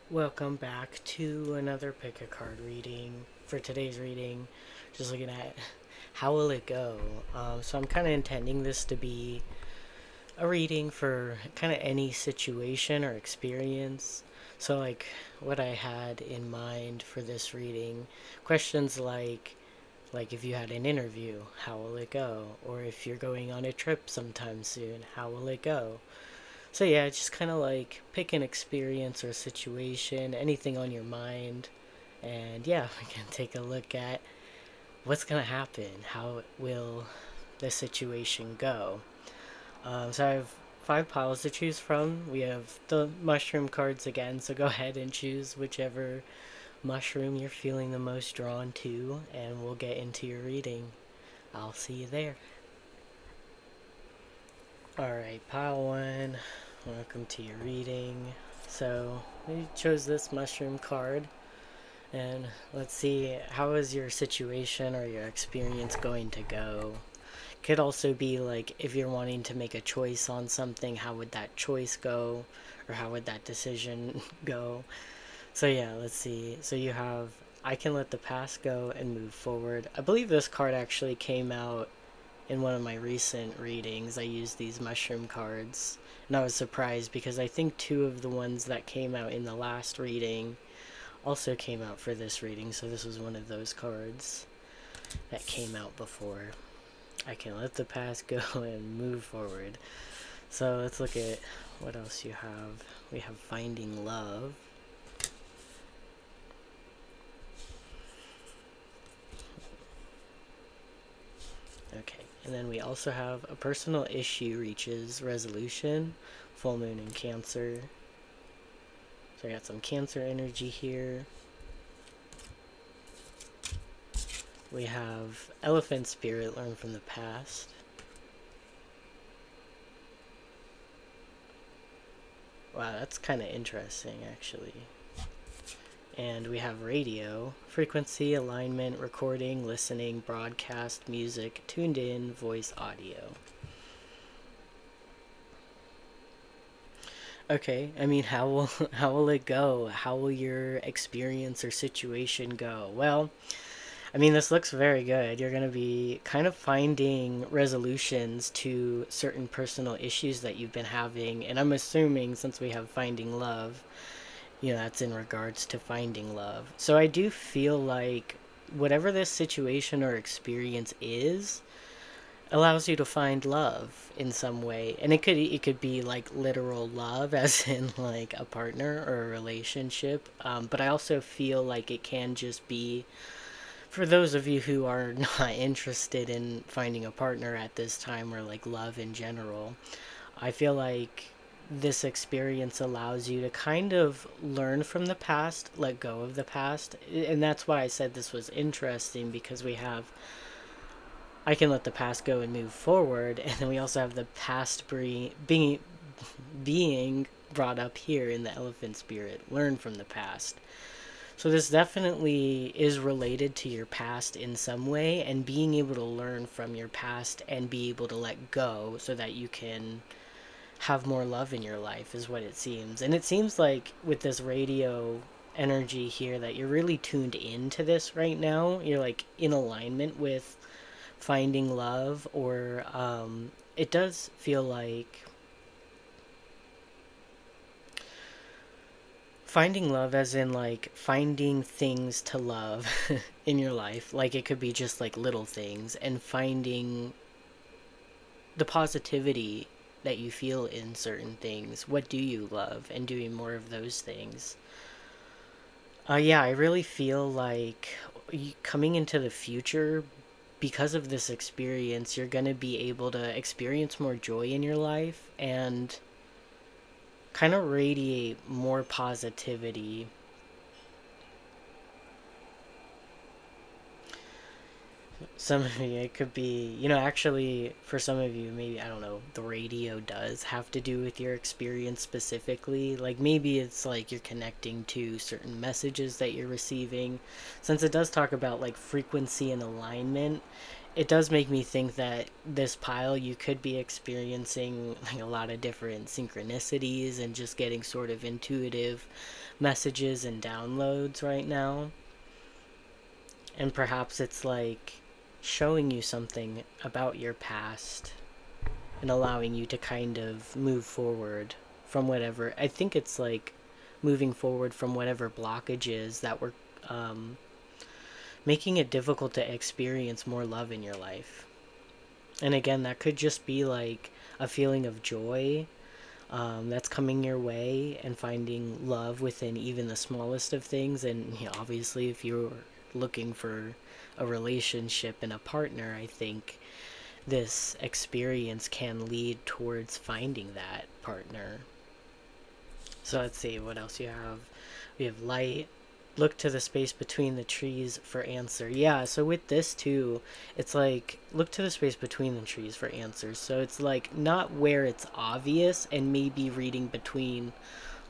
Welcome back to another pick a card reading. For today's reading, just looking at how will it go. So I'm kind of intending this to be a reading for kind of any situation or experience. So like what I had in mind for this reading, questions like if you had an interview, how will it go? Or if you're going on a trip sometime soon, how will it go? So yeah, just kind of like pick an experience or situation, anything on your mind, and yeah, we can take a look at what's gonna happen. How will the situation go? So I have 5 piles to choose from. We have the mushroom cards again, so go ahead and choose whichever mushroom you're feeling the most drawn to, and we'll get into your reading. I'll see you there. Alright, pile 1. Welcome to your reading. So, we chose this mushroom card, and let's see how is your situation or your experience going to go. Could also be like if you're wanting to make a choice on something, how would that choice go, or how would that decision go. So yeah, let's see. So you have I can let the past go and move forward. I believe this card actually came out in one of my recent readings. I used these mushroom cards, and I was surprised because I think 2 of the ones that came out in the last reading also came out for this reading, so this was one of those cards that came out before. I can let the past go and move forward. So let's look at what else you have. We have Finding Love. Okay, and then we also have a personal issue reaches resolution, full moon in Cancer. So I got some Cancer energy here. We have Elephant Spirit, learn from the past. Wow, that's kind of interesting actually. And we have radio, frequency, alignment, recording, listening, broadcast, music, tuned in, voice, audio. Okay, I mean, how will it go? How will your experience or situation go? Well, I mean, this looks very good. You're going to be kind of finding resolutions to certain personal issues that you've been having, and I'm assuming since we have Finding Love, that's in regards to finding love. So I do feel like whatever this situation or experience is allows you to find love in some way, and it could be like literal love as in like a partner or a relationship, but I also feel like it can just be for those of you who are not interested in finding a partner at this time or like love in general. I feel like this experience allows you to kind of learn from the past, let go of the past. And that's why I said this was interesting, because we have I can let the past go and move forward, and then we also have the past being brought up here in the elephant spirit, learn from the past. So this definitely is related to your past in some way, and being able to learn from your past and be able to let go so that you can have more love in your life is what it seems. And it seems like with this radio energy here that you're really tuned into this right now. You're like in alignment with finding love, or it does feel like finding love as in like finding things to love in your life. Like it could be just like little things, and finding the positivity that you feel in certain things. What do you love, and doing more of those things. Yeah, I really feel like coming into the future, because of this experience, you're going to be able to experience more joy in your life and kind of radiate more positivity. Some of you, it could be, actually, for some of you, maybe, I don't know, the radio does have to do with your experience specifically. Like, maybe it's like you're connecting to certain messages that you're receiving. Since it does talk about, like, frequency and alignment, it does make me think that this pile, you could be experiencing like a lot of different synchronicities and just getting sort of intuitive messages and downloads right now. And perhaps it's like showing you something about your past and allowing you to kind of move forward from whatever. I think it's like moving forward from whatever blockages that were um, making it difficult to experience more love in your life. And again, that could just be like a feeling of joy that's coming your way and finding love within even the smallest of things. And obviously, if you're looking for a relationship and a partner, I think this experience can lead towards finding that partner. So let's see what else you have. We have light. Look to the space between the trees for answer. Yeah, so with this too, it's like look to the space between the trees for answers. So it's like not where it's obvious and maybe reading between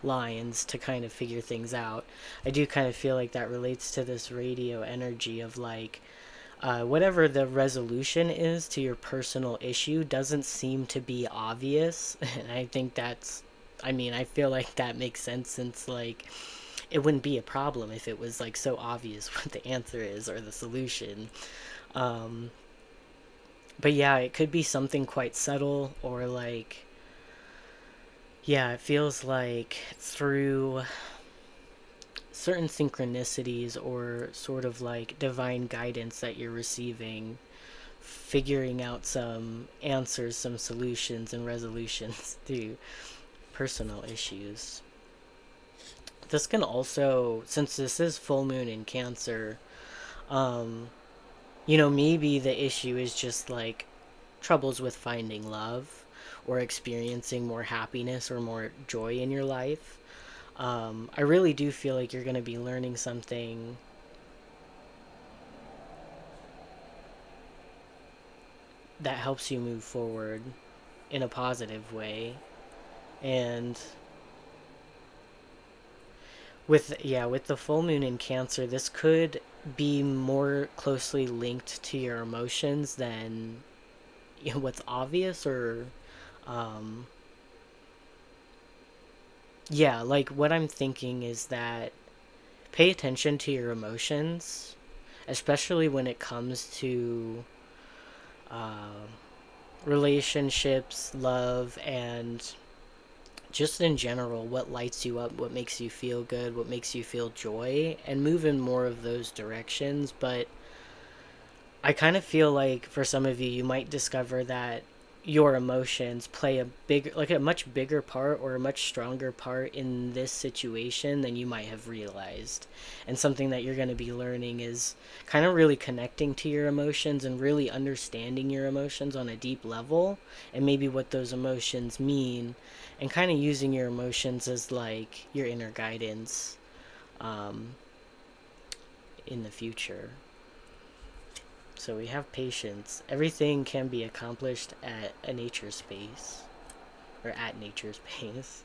lines to kind of figure things out. I do kind of feel like that relates to this radio energy of like whatever the resolution is to your personal issue doesn't seem to be obvious. And I think that's, I mean, I feel like that makes sense since like it wouldn't be a problem if it was like so obvious what the answer is or the solution. Um, but yeah, it could be something quite subtle or like, yeah, it feels like through certain synchronicities or sort of like divine guidance that you're receiving, figuring out some answers, some solutions, and resolutions to personal issues. This can also, since this is full moon in Cancer, um, maybe the issue is just like troubles with finding love or experiencing more happiness or more joy in your life. I really do feel like you're going to be learning something that helps you move forward in a positive way. And with the full moon in Cancer, this could be more closely linked to your emotions than what's obvious or um yeah, like what I'm thinking is that pay attention to your emotions, especially when it comes to uh, relationships, love, and just in general, what lights you up, what makes you feel good, what makes you feel joy, and move in more of those directions. But I kind of feel like for some of you, you might discover that your emotions play a bigger, like a much bigger part or a much stronger part in this situation than you might have realized. And something that you're going to be learning is kind of really connecting to your emotions and really understanding your emotions on a deep level and maybe what those emotions mean and kind of using your emotions as like your inner guidance um, in the future. So we have patience. Everything can be accomplished at a nature space. Or at nature space.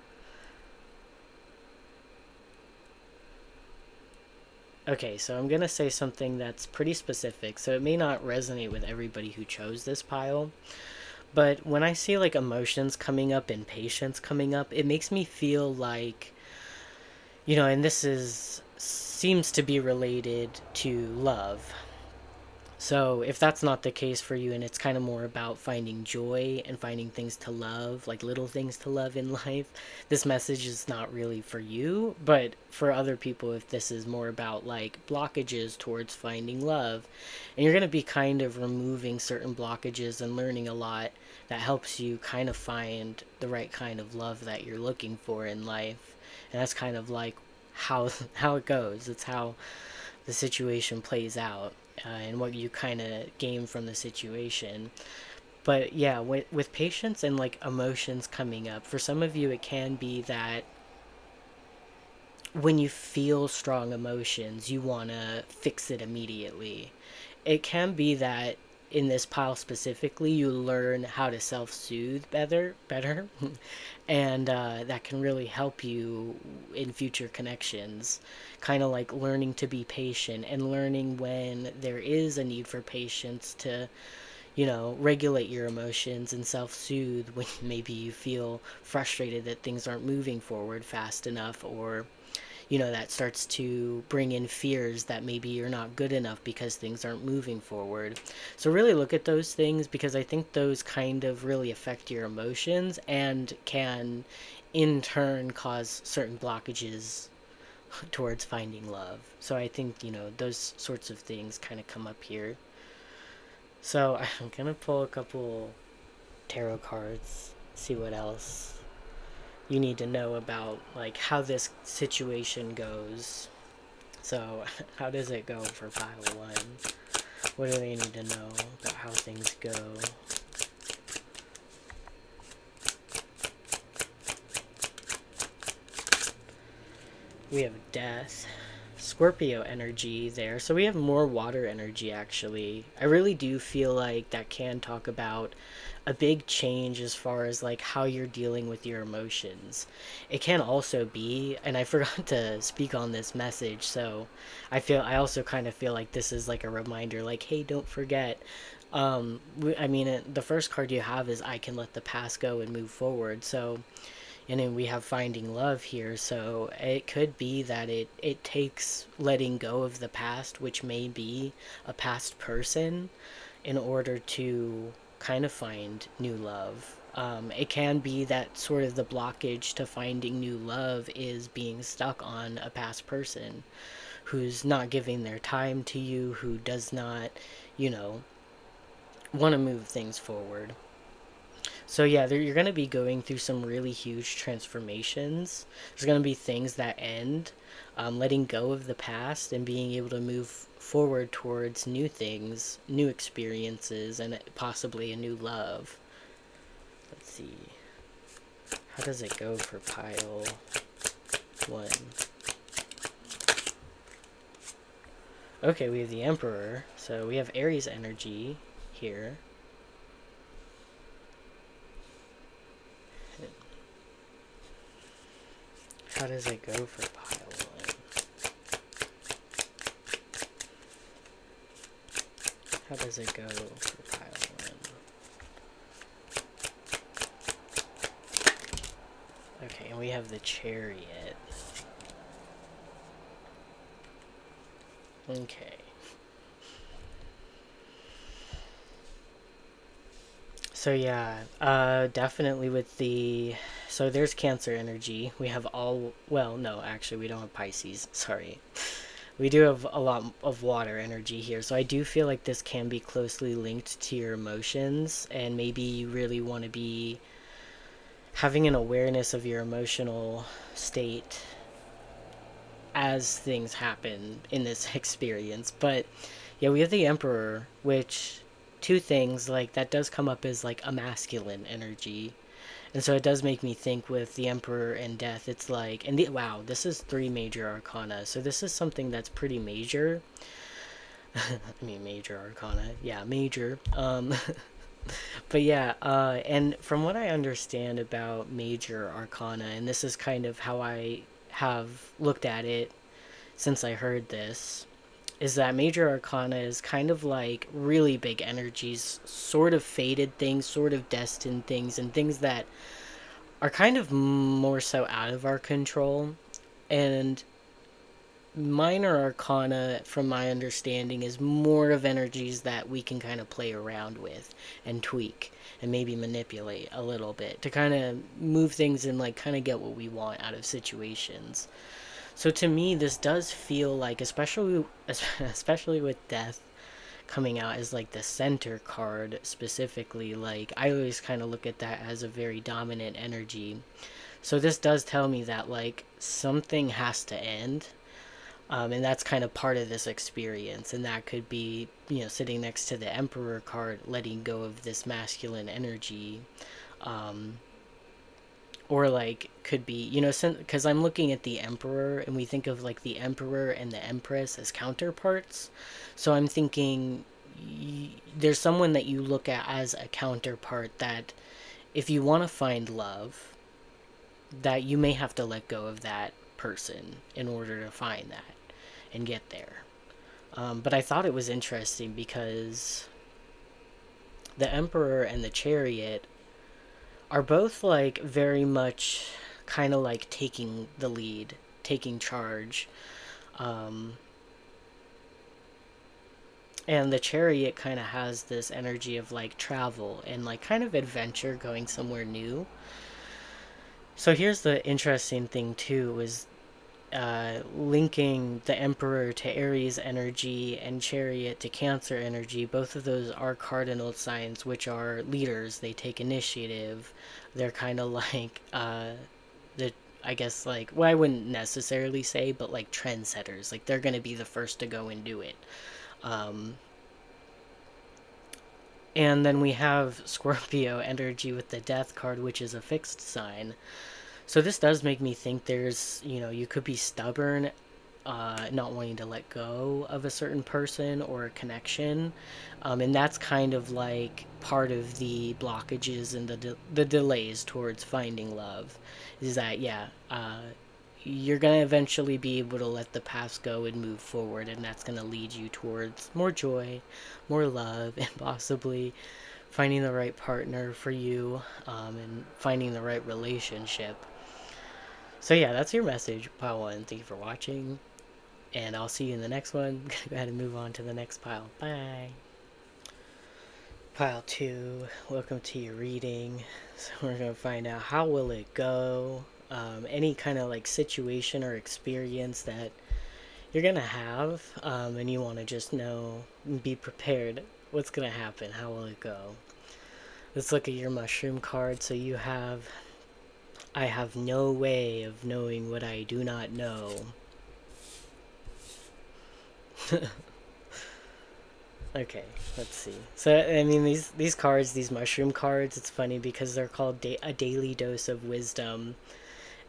Okay, so I'm gonna say something that's pretty specific, so it may not resonate with everybody who chose this pile. But when I see like emotions coming up and patience coming up, it makes me feel like, and this is seems to be related to love. So, if that's not the case for you and it's kind of more about finding joy and finding things to love, like little things to love in life, this message is not really for you. But for other people, if this is more about like blockages towards finding love, and you're going to be kind of removing certain blockages and learning a lot that helps you kind of find the right kind of love that you're looking for in life. And that's kind of like how how it goes. It's how the situation plays out and what you kind of gain from the situation. But yeah, with patience and like emotions coming up, for some of you, it can be that when you feel strong emotions, you want to fix it immediately. It can be that in this pile specifically, you learn how to self-soothe better, and that can really help you in future connections. Kind of like learning to be patient and learning when there is a need for patience to, regulate your emotions and self-soothe when maybe you feel frustrated that things aren't moving forward fast enough, or that starts to bring in fears that maybe you're not good enough because things aren't moving forward. So really look at those things, because I think those kind of really affect your emotions and can in turn cause certain blockages towards finding love. So I think, those sorts of things kind of come up here. So I'm going to pull a couple tarot cards, see what else you need to know about like how this situation goes. So how does it go for pile one? What do they need to know about how things go? We have death, Scorpio energy there. So we have more water energy actually. I really do feel like that can talk about a big change as far as like how you're dealing with your emotions. It can also be, and I forgot to speak on this message, so I also kind of feel like this is like a reminder, like, hey, don't forget. I mean, the first card you have is I can let the past go and move forward. So, and then we have finding love here, so it could be that it takes letting go of the past, which may be a past person, in order to kind of find new love. It can be that sort of the blockage to finding new love is being stuck on a past person who's not giving their time to you, who does not, you know, want to move things forward. So yeah, you're going to be going through some really huge transformations. There's going to be things that end, letting go of the past and being able to move forward towards new things, new experiences, and possibly a new love. Let's see. How does it go for pile one? Okay, we have the Emperor. So we have Aries energy here. How does it go for pile one? How does it go for pile one? Okay, and we have the Chariot. Okay. So yeah, definitely with the... So there's Cancer energy. We have all... Well, no, actually we don't have Pisces. Sorry. We do have a lot of water energy here. So I do feel like this can be closely linked to your emotions. And maybe you really want to be having an awareness of your emotional state as things happen in this experience. But yeah, we have the Emperor, which... Two things, like, that does come up as, like, a masculine energy. And so it does make me think with the Emperor and Death, it's like... And wow, this is 3 major arcana. So this is something that's pretty major. I mean, major arcana. Yeah, major. But yeah, and from what I understand about major arcana, and this is kind of how I have looked at it since I heard this, is that major arcana is kind of like really big energies, sort of fated things, sort of destined things, and things that are kind of more so out of our control. And minor arcana, from my understanding, is more of energies that we can kind of play around with and tweak and maybe manipulate a little bit to kind of move things and like kind of get what we want out of situations. So to me, this does feel like, especially with Death coming out as like the center card specifically, like I always kind of look at that as a very dominant energy. So this does tell me that like something has to end, and that's kind of part of this experience, and that could be, sitting next to the Emperor card, letting go of this masculine energy. Or like could be, because I'm looking at the Emperor and we think of like the Emperor and the Empress as counterparts. So I'm thinking there's someone that you look at as a counterpart that if you want to find love, that you may have to let go of that person in order to find that and get there. But I thought it was interesting because the Emperor and the Chariot are both like very much kind of like taking the lead, taking charge. Um, and the Chariot kind of has this energy of like travel and like kind of adventure, going somewhere new. So here's the interesting thing too is linking the Emperor to Aries energy and Chariot to Cancer energy. Both of those are cardinal signs, which are leaders. They take initiative. They're kind of like the I guess like, well, I wouldn't necessarily say, but like trendsetters. Like they're gonna be the first to go and do it. Um, and then we have Scorpio energy with the Death card, which is a fixed sign. So this does make me think there's, you could be stubborn, not wanting to let go of a certain person or a connection. And that's kind of like part of the blockages and the delays towards finding love. Is that, yeah, you're going to eventually be able to let the past go and move forward, and that's going to lead you towards more joy, more love, and possibly finding the right partner for you, and finding the right relationship. So yeah, that's your message, pile one. Thank you for watching, and I'll see you in the next one. I'm gonna go ahead and move on to the next pile. Bye. Pile two, welcome to your reading. So we're gonna find out how will it go. Any kind of like situation or experience that you're gonna have, and you want to just know, be prepared. What's gonna happen? How will it go? Let's look at your mushroom card. So you have, I have no way of knowing what I do not know. Okay, let's see. So, I mean, these cards, these mushroom cards, it's funny because they're called a daily dose of wisdom.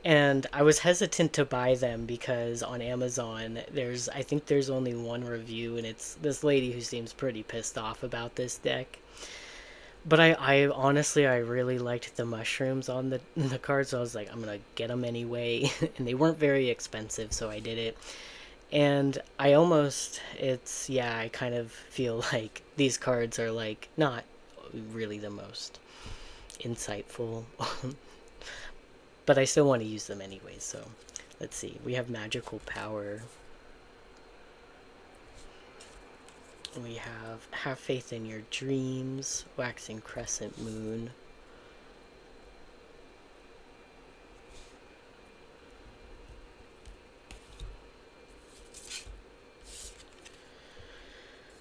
And I was hesitant to buy them because on Amazon, I think there's only one review, and it's this lady who seems pretty pissed off about this deck. But I honestly, I really liked the mushrooms on the cards, so I was like, I'm gonna get them anyway. And they weren't very expensive, so I did it. And I kind of feel like these cards are like not really the most insightful. But I still want to use them anyway, so let's see. We have magical power. We have faith in your dreams, waxing crescent moon.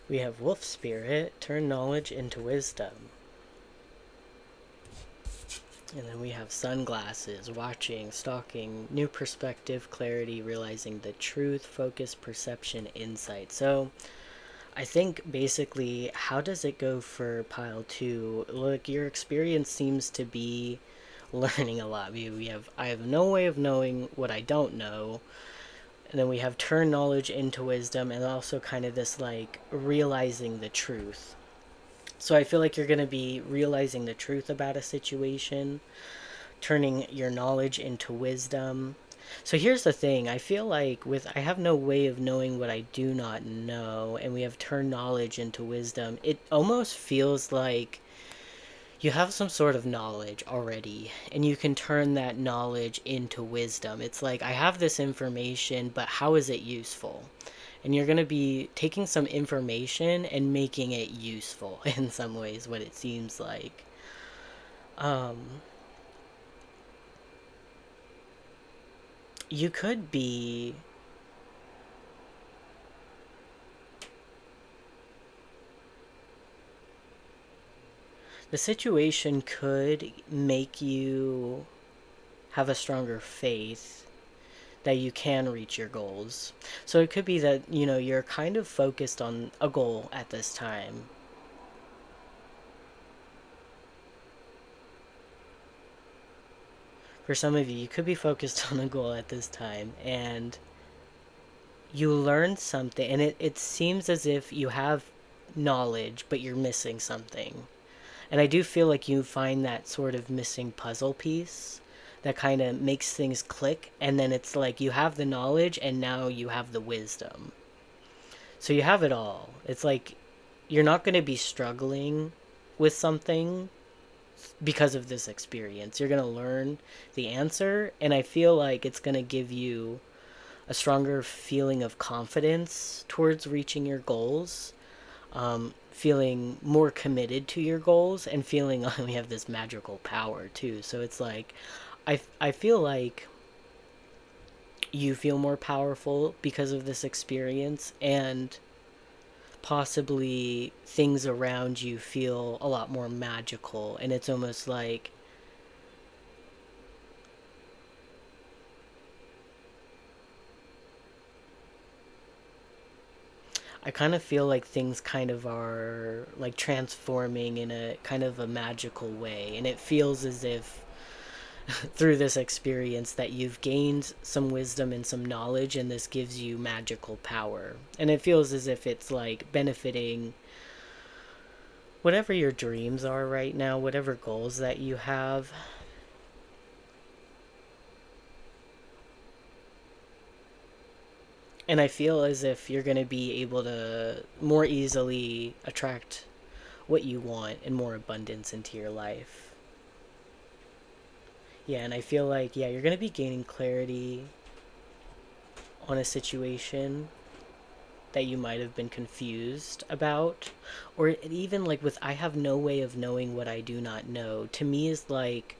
We have wolf spirit, turn knowledge into wisdom. And then we have sunglasses, watching, stalking, new perspective, clarity, realizing the truth, focus, perception, insight. So I think basically, how does it go for pile two? Look, your experience seems to be learning a lot. I have no way of knowing what I don't know. And then we have turn knowledge into wisdom, and also kind of this like realizing the truth. So I feel like you're going to be realizing the truth about a situation, turning your knowledge into wisdom. So here's the thing. I feel like I have no way of knowing what I do not know, and we have turned knowledge into wisdom. It almost feels like you have some sort of knowledge already, and you can turn that knowledge into wisdom. It's like, I have this information, but how is it useful? And you're going to be taking some information and making it useful in some ways, what it seems like. You could be the situation could make you have a stronger faith that you can reach your goals. So it could be that, you're kind of focused on a goal at this time. For some of you, you could be focused on a goal at this time, and you learn something, and it seems as if you have knowledge, but you're missing something. And I do feel like you find that sort of missing puzzle piece that kind of makes things click, and then it's like you have the knowledge and now you have the wisdom. So you have it all. It's like you're not going to be struggling with something because of this experience. You're going to learn the answer, and I feel like it's going to give you a stronger feeling of confidence towards reaching your goals, feeling more committed to your goals, and feeling we have this magical power too. So it's like, I feel like you feel more powerful because of this experience, and possibly things around you feel a lot more magical, and it's almost like I kind of feel like things kind of are like transforming in a kind of a magical way, and it feels as if through this experience that you've gained some wisdom and some knowledge, and this gives you magical power, and it feels as if it's like benefiting whatever your dreams are right now, whatever goals that you have. And I feel as if you're going to be able to more easily attract what you want and more abundance into your life. Yeah, and I feel like, yeah, you're going to be gaining clarity on a situation that you might have been confused about. Or even like with I have no way of knowing what I do not know, to me is like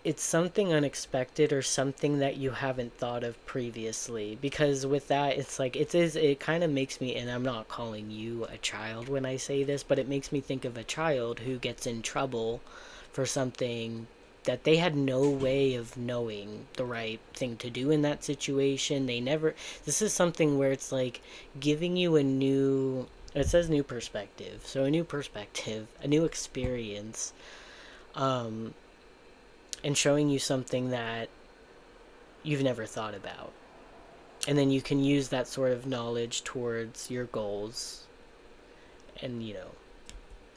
it's something unexpected or something that you haven't thought of previously, because with that it's like it kind of makes me, and I'm not calling you a child when I say this, but it makes me think of a child who gets in trouble for something that they had no way of knowing the right thing to do in that situation. They never, this is something where it's like giving you a new, it says new perspective, so a new perspective, a new experience, um and showing you something that you've never thought about. And then you can use that sort of knowledge towards your goals and,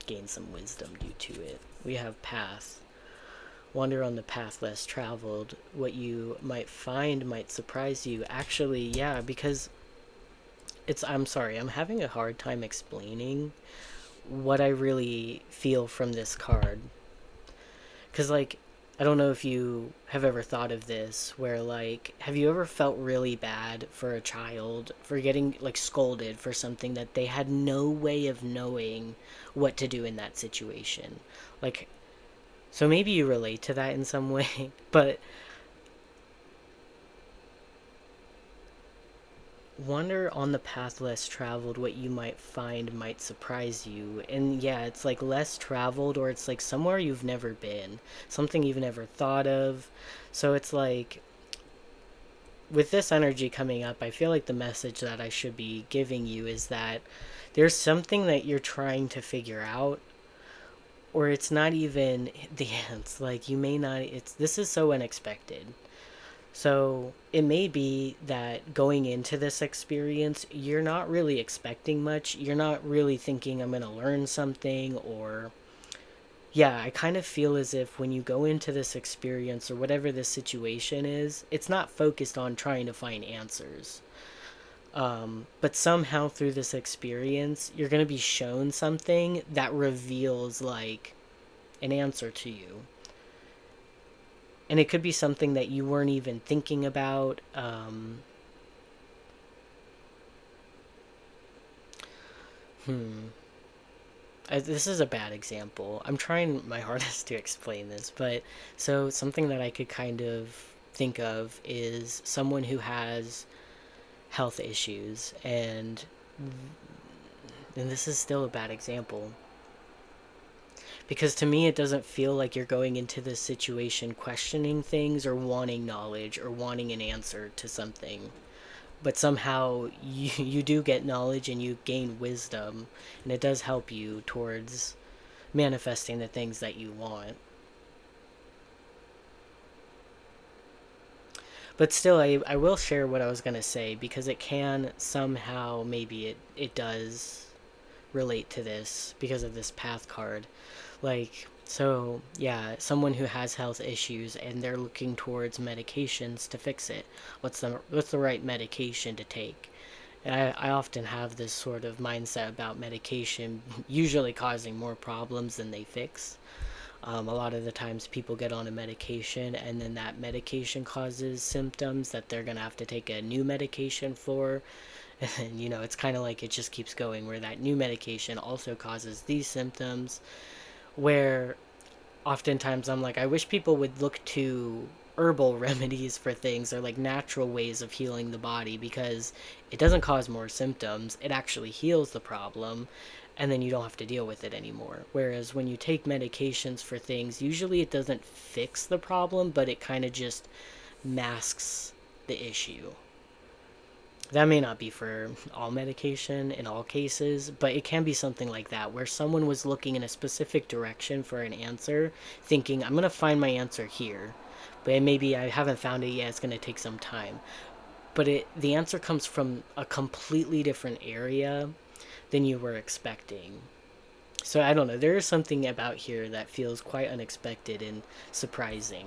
gain some wisdom due to it. We have path. Wander on the path less traveled. What you might find might surprise you. Actually, yeah, because I'm sorry, I'm having a hard time explaining what I really feel from this card. Because, like, I don't know if you have ever thought of this, where, like, have you ever felt really bad for a child for getting, like, scolded for something that they had no way of knowing what to do in that situation? Like, so maybe you relate to that in some way, but wander on the path less traveled. What you might find might surprise you. And yeah, it's like less traveled, or it's like somewhere you've never been, something you've never thought of. So it's like with this energy coming up, I feel like the message that I should be giving you is that there's something that you're trying to figure out, or it's not even the ants, like you may not, it's, this is so unexpected. So it may be that going into this experience, you're not really expecting much. You're not really thinking I'm going to learn something, or yeah, I kind of feel as if when you go into this experience or whatever this situation is, it's not focused on trying to find answers. But somehow through this experience, you're going to be shown something that reveals like an answer to you. And it could be something that you weren't even thinking about. Hmm. This is a bad example. I'm trying my hardest to explain this, but so something that I could kind of think of is someone who has health issues, and this is still a bad example, because to me it doesn't feel like you're going into this situation questioning things or wanting knowledge or wanting an answer to something, but somehow you do get knowledge and you gain wisdom, and it does help you towards manifesting the things that you want. But still, I will share what I was going to say because it can somehow, maybe it does relate to this because of this path card. Like, so yeah, someone who has health issues and they're looking towards medications to fix it. What's the right medication to take? And I often have this sort of mindset about medication usually causing more problems than they fix. A lot of the times people get on a medication and then that medication causes symptoms that they're going to have to take a new medication for. And, it's kind of like it just keeps going where that new medication also causes these symptoms. Where oftentimes I'm like, I wish people would look to herbal remedies for things or like natural ways of healing the body because it doesn't cause more symptoms. It actually heals the problem and then you don't have to deal with it anymore. Whereas when you take medications for things, usually it doesn't fix the problem, but it kind of just masks the issue. That may not be for all medication in all cases, but it can be something like that where someone was looking in a specific direction for an answer, thinking, I'm going to find my answer here, but maybe I haven't found it yet, it's going to take some time. But the answer comes from a completely different area than you were expecting. So I don't know, there is something about here that feels quite unexpected and surprising.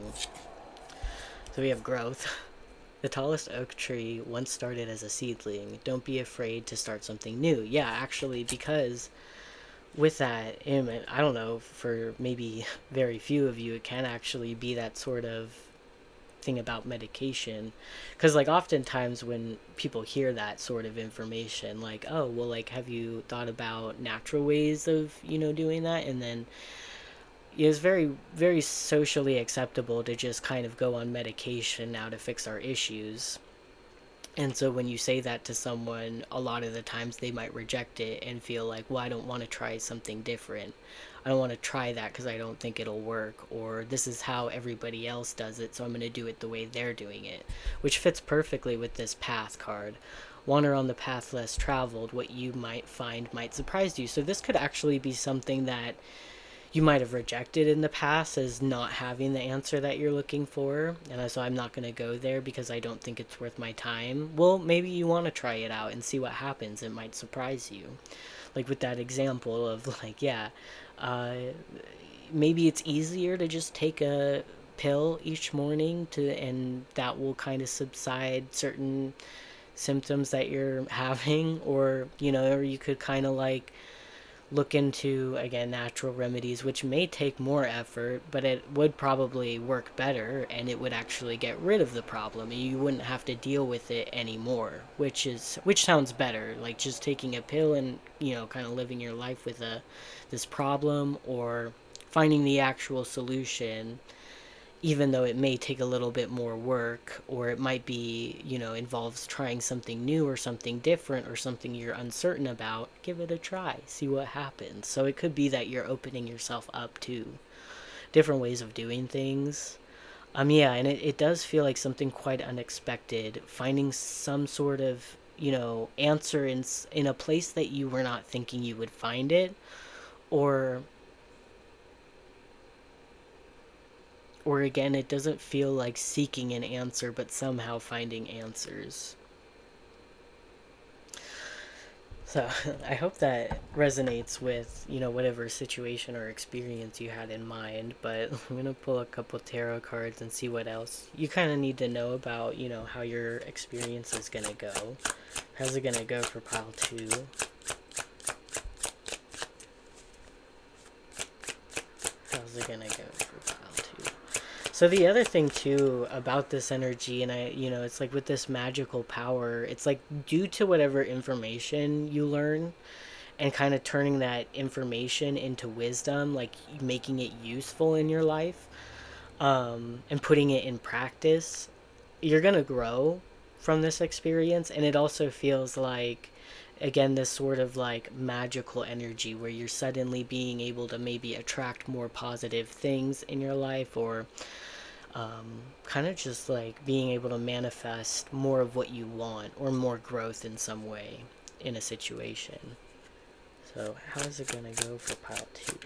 So we have growth. The tallest oak tree once started as a seedling. Don't be afraid to start something new. Yeah, actually, because with that, I don't know, for maybe very few of you, it can actually be that sort of thing about medication. Because, like, oftentimes when people hear that sort of information, like, oh, well, like, have you thought about natural ways of, doing that? And then it's very, very socially acceptable to just kind of go on medication now to fix our issues. And so when you say that to someone, a lot of the times they might reject it and feel like, well, I don't want to try something different. I don't want to try that because I don't think it'll work. Or this is how everybody else does it, so I'm going to do it the way they're doing it. Which fits perfectly with this path card. Wander on the path less traveled. What you might find might surprise you. So this could actually be something that you might have rejected in the past as not having the answer that you're looking for. And so I'm not going to go there because I don't think it's worth my time. Well, maybe you want to try it out and see what happens. It might surprise you. Like with that example of like, yeah, uh, maybe it's easier to just take a pill each morning and that will kind of subside certain symptoms that you're having, or or you could kind of like look into, again, natural remedies, which may take more effort, but it would probably work better and it would actually get rid of the problem and you wouldn't have to deal with it anymore, which sounds better, like just taking a pill and kind of living your life with this problem, or finding the actual solution, even though it may take a little bit more work, or it might be, involves trying something new or something different or something you're uncertain about. Give it a try, see what happens. So it could be that you're opening yourself up to different ways of doing things. Yeah, and it does feel like something quite unexpected, finding some sort of, answer in a place that you were not thinking you would find it, or again, it doesn't feel like seeking an answer, but somehow finding answers. So I hope that resonates with, whatever situation or experience you had in mind. But I'm going to pull a couple tarot cards and see what else you kind of need to know about, how your experience is going to go. How's it going to go for pile 2? How's it going to go for pile 2? So the other thing too about this energy, and it's like with this magical power, it's like due to whatever information you learn and kind of turning that information into wisdom, like making it useful in your life, and putting it in practice, you're going to grow from this experience. And it also feels like, again, this sort of like magical energy where you're suddenly being able to maybe attract more positive things in your life, or kind of just like being able to manifest more of what you want or more growth in some way in a situation. So how's it going to go for pile 2?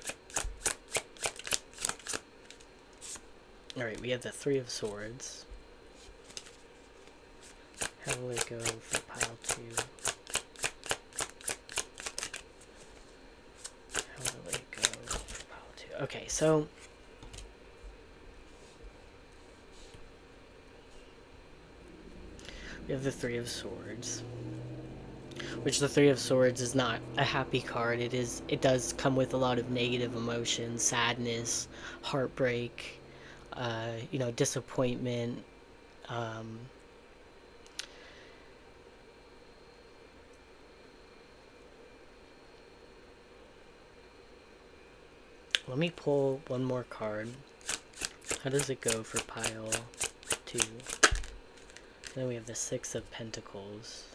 Alright, we have the 3 of Swords. How will it go for pile 2? How will it go for pile 2? Okay, so we have the Three of Swords, which the Three of Swords is not a happy card. It does come with a lot of negative emotions, sadness, heartbreak, disappointment. Um, Let me pull one more card. How does it go for pile 2? Then we have the Six of Pentacles.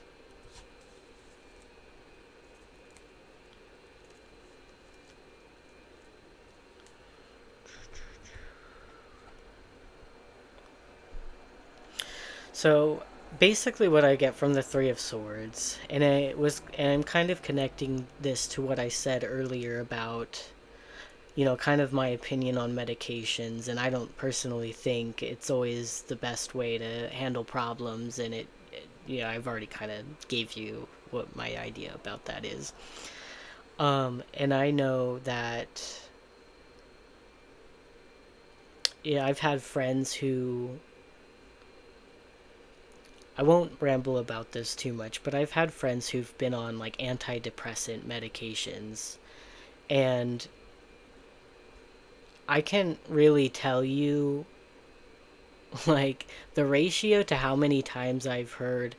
So basically what I get from the Three of Swords, and I'm kind of connecting this to what I said earlier about, kind of my opinion on medications, and I don't personally think it's always the best way to handle problems, and I've already kind of gave you what my idea about that is. And I know that, I've had friends who, I won't ramble about this too much, but I've had friends who've been on like antidepressant medications, and I can really tell you, like, the ratio to how many times I've heard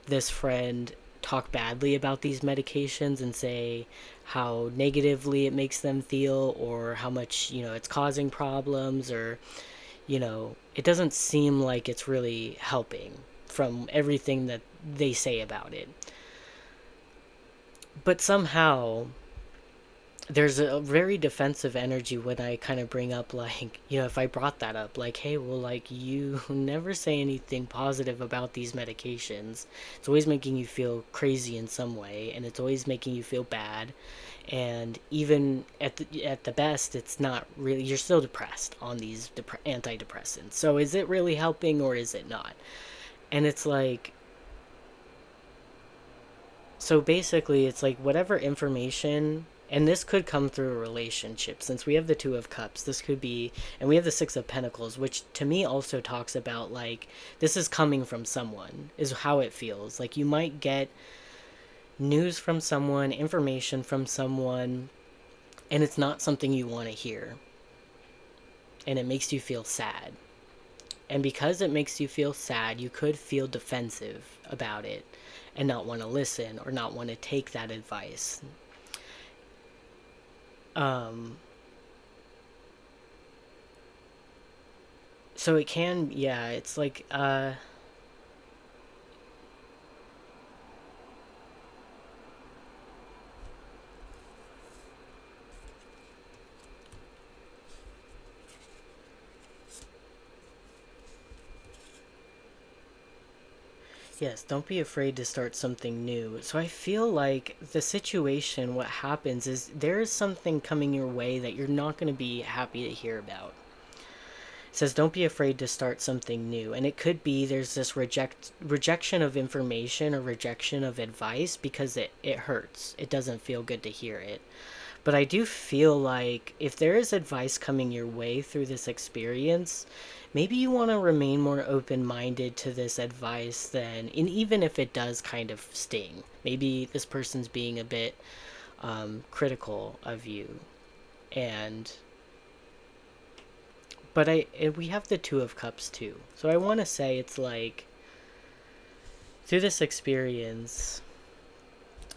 this friend talk badly about these medications and say how negatively it makes them feel, or how much, it's causing problems, or, it doesn't seem like it's really helping from everything that they say about it. But somehow there's a very defensive energy when I kind of bring up, like, if I brought that up, like, hey, well, like, you never say anything positive about these medications. It's always making you feel crazy in some way, and it's always making you feel bad. And even at the best, it's not really, you're still depressed on these antidepressants. So is it really helping, or is it not? And it's like, so basically, it's like whatever information, and this could come through a relationship. Since we have the Two of Cups, this could be, and we have the Six of Pentacles, which to me also talks about, like, this is coming from someone, is how it feels. Like, you might get news from someone, information from someone, and it's not something you want to hear. And it makes you feel sad. And because it makes you feel sad, you could feel defensive about it and not want to listen or not want to take that advice. So it can, yeah, it's like, yes, don't be afraid to start something new. So I feel like the situation, what happens is there is something coming your way that you're not going to be happy to hear about. It says don't be afraid to start something new, and it could be there's this rejection of information or rejection of advice because it hurts. It doesn't feel good to hear it. But I do feel like if there is advice coming your way through this experience, maybe you want to remain more open-minded to this advice than, and even if it does kind of sting, maybe this person's being a bit critical of you. And but we have the Two of Cups too. So I want to say it's like, through this experience,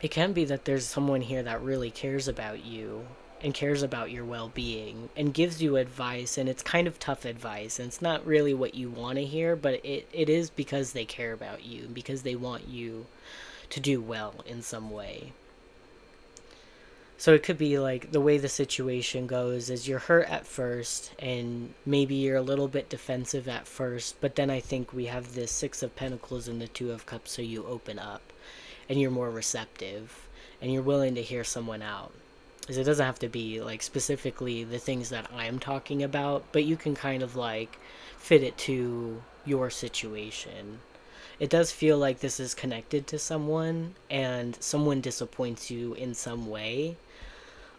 it can be that there's someone here that really cares about you and cares about your well-being and gives you advice, and it's kind of tough advice, and it's not really what you want to hear, but it is because they care about you, because they want you to do well in some way. So it could be like the way the situation goes is you're hurt at first, and maybe you're a little bit defensive at first, but then I think we have this Six of Pentacles and the Two of Cups, so you open up and you're more receptive and you're willing to hear someone out. Because it doesn't have to be like specifically the things that I'm talking about, but you can kind of like fit it to your situation. it does feel like this is connected to someone and someone disappoints you in some way.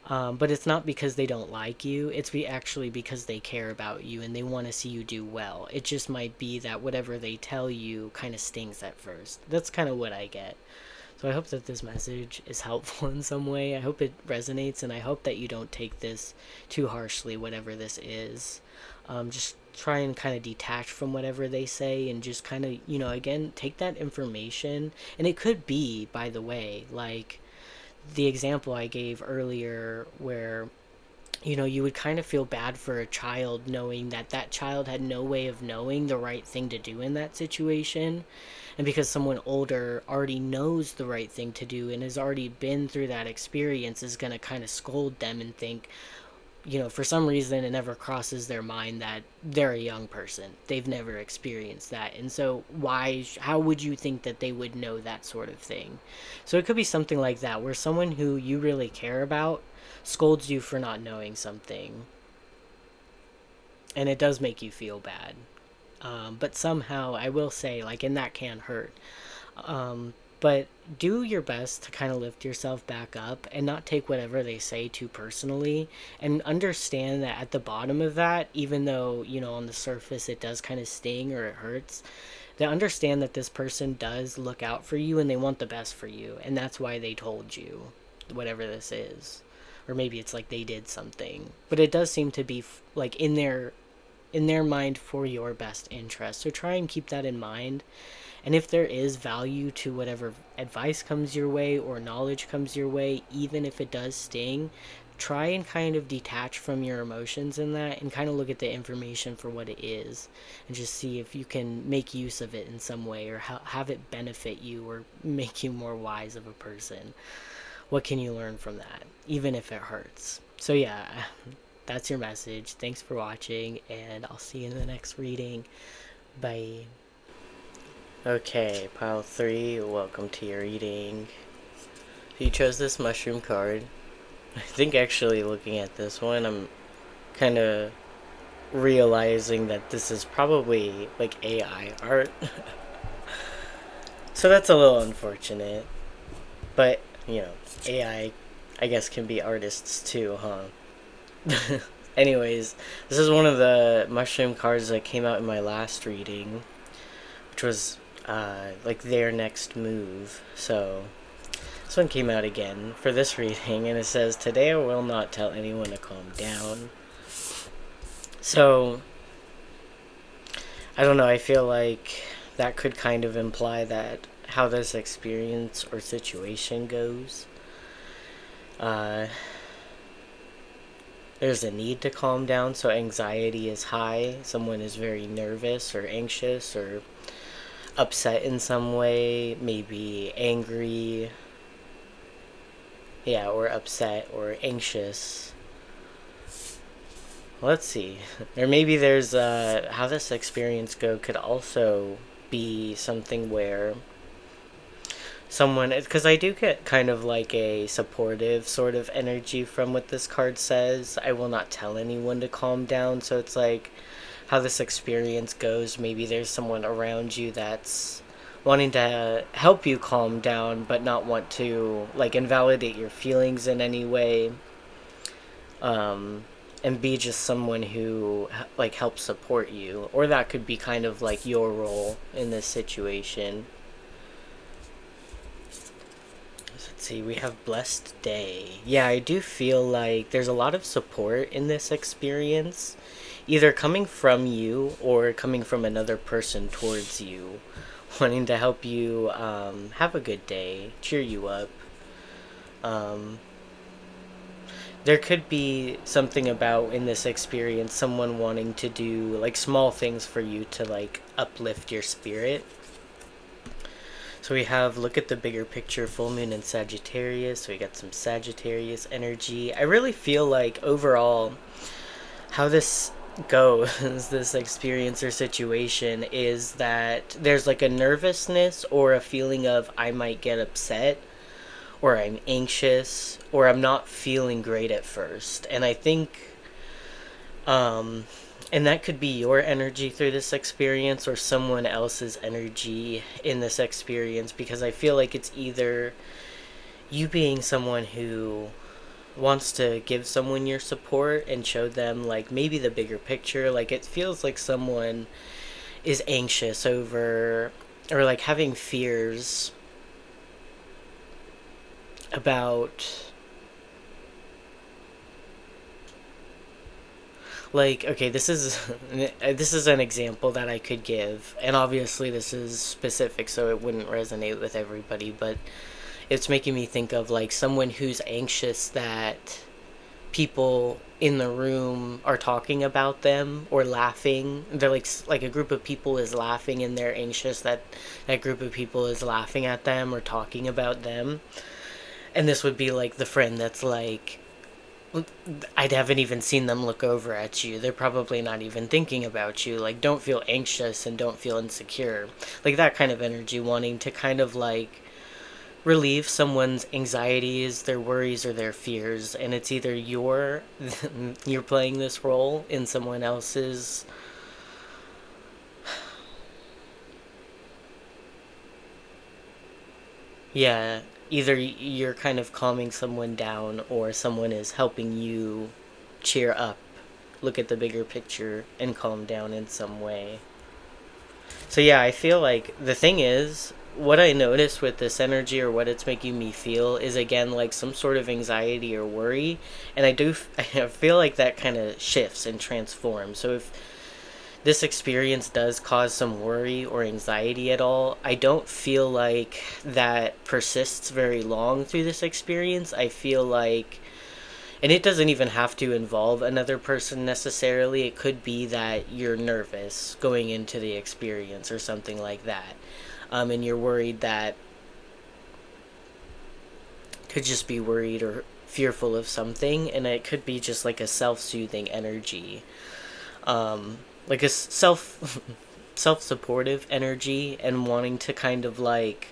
But it's not because they don't like you. It's actually because they care about you and they want to see you do well. It just might be that whatever they tell you kind of stings at first. That's kind of what I get. So I hope that this message is helpful in some way. I hope it resonates, and I hope that you don't take this too harshly, whatever this is. Just try and kind of detach from whatever they say and just kind of, again, take that information. And it could be, by the way, like the example I gave earlier where you would kind of feel bad for a child knowing that that child had no way of knowing the right thing to do in that situation. And because someone older already knows the right thing to do and has already been through that experience, is going to kind of scold them and think, for some reason it never crosses their mind that they're a young person. They've never experienced that. And so how would you think that they would know that sort of thing? So it could be something like that, where someone who you really care about scolds you for not knowing something. And it does make you feel bad. But somehow, I will say, like, and that can hurt. But do your best to kind of lift yourself back up and not take whatever they say too personally, and understand that at the bottom of that, even though, on the surface it does kind of sting or it hurts, they understand that this person does look out for you and they want the best for you. And that's why they told you whatever this is. Or maybe it's like they did something. But it does seem to be like in their mind for your best interest. So try and keep that in mind. And if there is value to whatever advice comes your way or knowledge comes your way, even if it does sting, try and kind of detach from your emotions in that and kind of look at the information for what it is and just see if you can make use of it in some way, or have it benefit you or make you more wise of a person. What can you learn from that, even if it hurts? So yeah, that's your message. Thanks for watching, and I'll see you in the next reading. Bye. Okay, pile 3, welcome to your reading. You chose this mushroom card. I think actually looking at this one, I'm kind of realizing that this is probably like AI art. So that's a little unfortunate. But, AI, I guess, can be artists too, huh? Anyways, this is one of the mushroom cards that came out in my last reading, which was like their next move. So this one came out again for this reading, and it says, "Today I will not tell anyone to calm down." So I don't know, I feel like that could kind of imply that how this experience or situation goes, there's a need to calm down. So anxiety is high, someone is very nervous or anxious or upset in some way, maybe angry, or upset or anxious. Let's see. Or maybe there's how this experience could also be something where someone, because I do get kind of like a supportive sort of energy from what this card says. I will not tell anyone to calm down. So it's like how this experience goes. Maybe there's someone around you that's wanting to help you calm down, but not want to like invalidate your feelings in any way. And be just someone who like helps support you. Or that could be kind of like your role in this situation. Let's see, we have blessed day. Yeah, I do feel like there's a lot of support in this experience, either coming from you or coming from another person towards you, wanting to help you have a good day, cheer you up. There could be something about in this experience someone wanting to do like small things for you to like uplift your spirit. So we have, look at the bigger picture, full moon in Sagittarius. So we got some Sagittarius energy. I really feel like overall how this goes, this experience or situation, is that there's like a nervousness or a feeling of I might get upset, or I'm anxious, or I'm not feeling great at first. And I think And that could be your energy through this experience or someone else's energy in this experience, because I feel like it's either you being someone who wants to give someone your support and show them like maybe the bigger picture. Like it feels like someone is anxious over or like having fears about, like, okay, this is an example that I could give, and obviously this is specific so it wouldn't resonate with everybody, but it's making me think of like someone who's anxious that people in the room are talking about them or laughing. They're like a group of people is laughing and they're anxious that that group of people is laughing at them or talking about them. And this would be like the friend that's like, I haven't even seen them look over at you. They're probably not even thinking about you. Like, don't feel anxious and don't feel insecure. Like, that kind of energy, wanting to kind of like relieve someone's anxieties, their worries, or their fears. And it's either you're playing this role in someone else's. Yeah, either you're kind of calming someone down or someone is helping you cheer up, look at the bigger picture, and calm down in some way. So, yeah, I feel like the thing is, what I notice with this energy or what it's making me feel is again like some sort of anxiety or worry. And I feel like that kind of shifts and transforms. So, if this experience does cause some worry or anxiety at all, I don't feel like that persists very long through this experience. I feel like, and it doesn't even have to involve another person necessarily, it could be that you're nervous going into the experience or something like that. And you're worried that, could just be worried or fearful of something, and it could be just like a self-soothing energy, like a self-supportive energy, and wanting to kind of like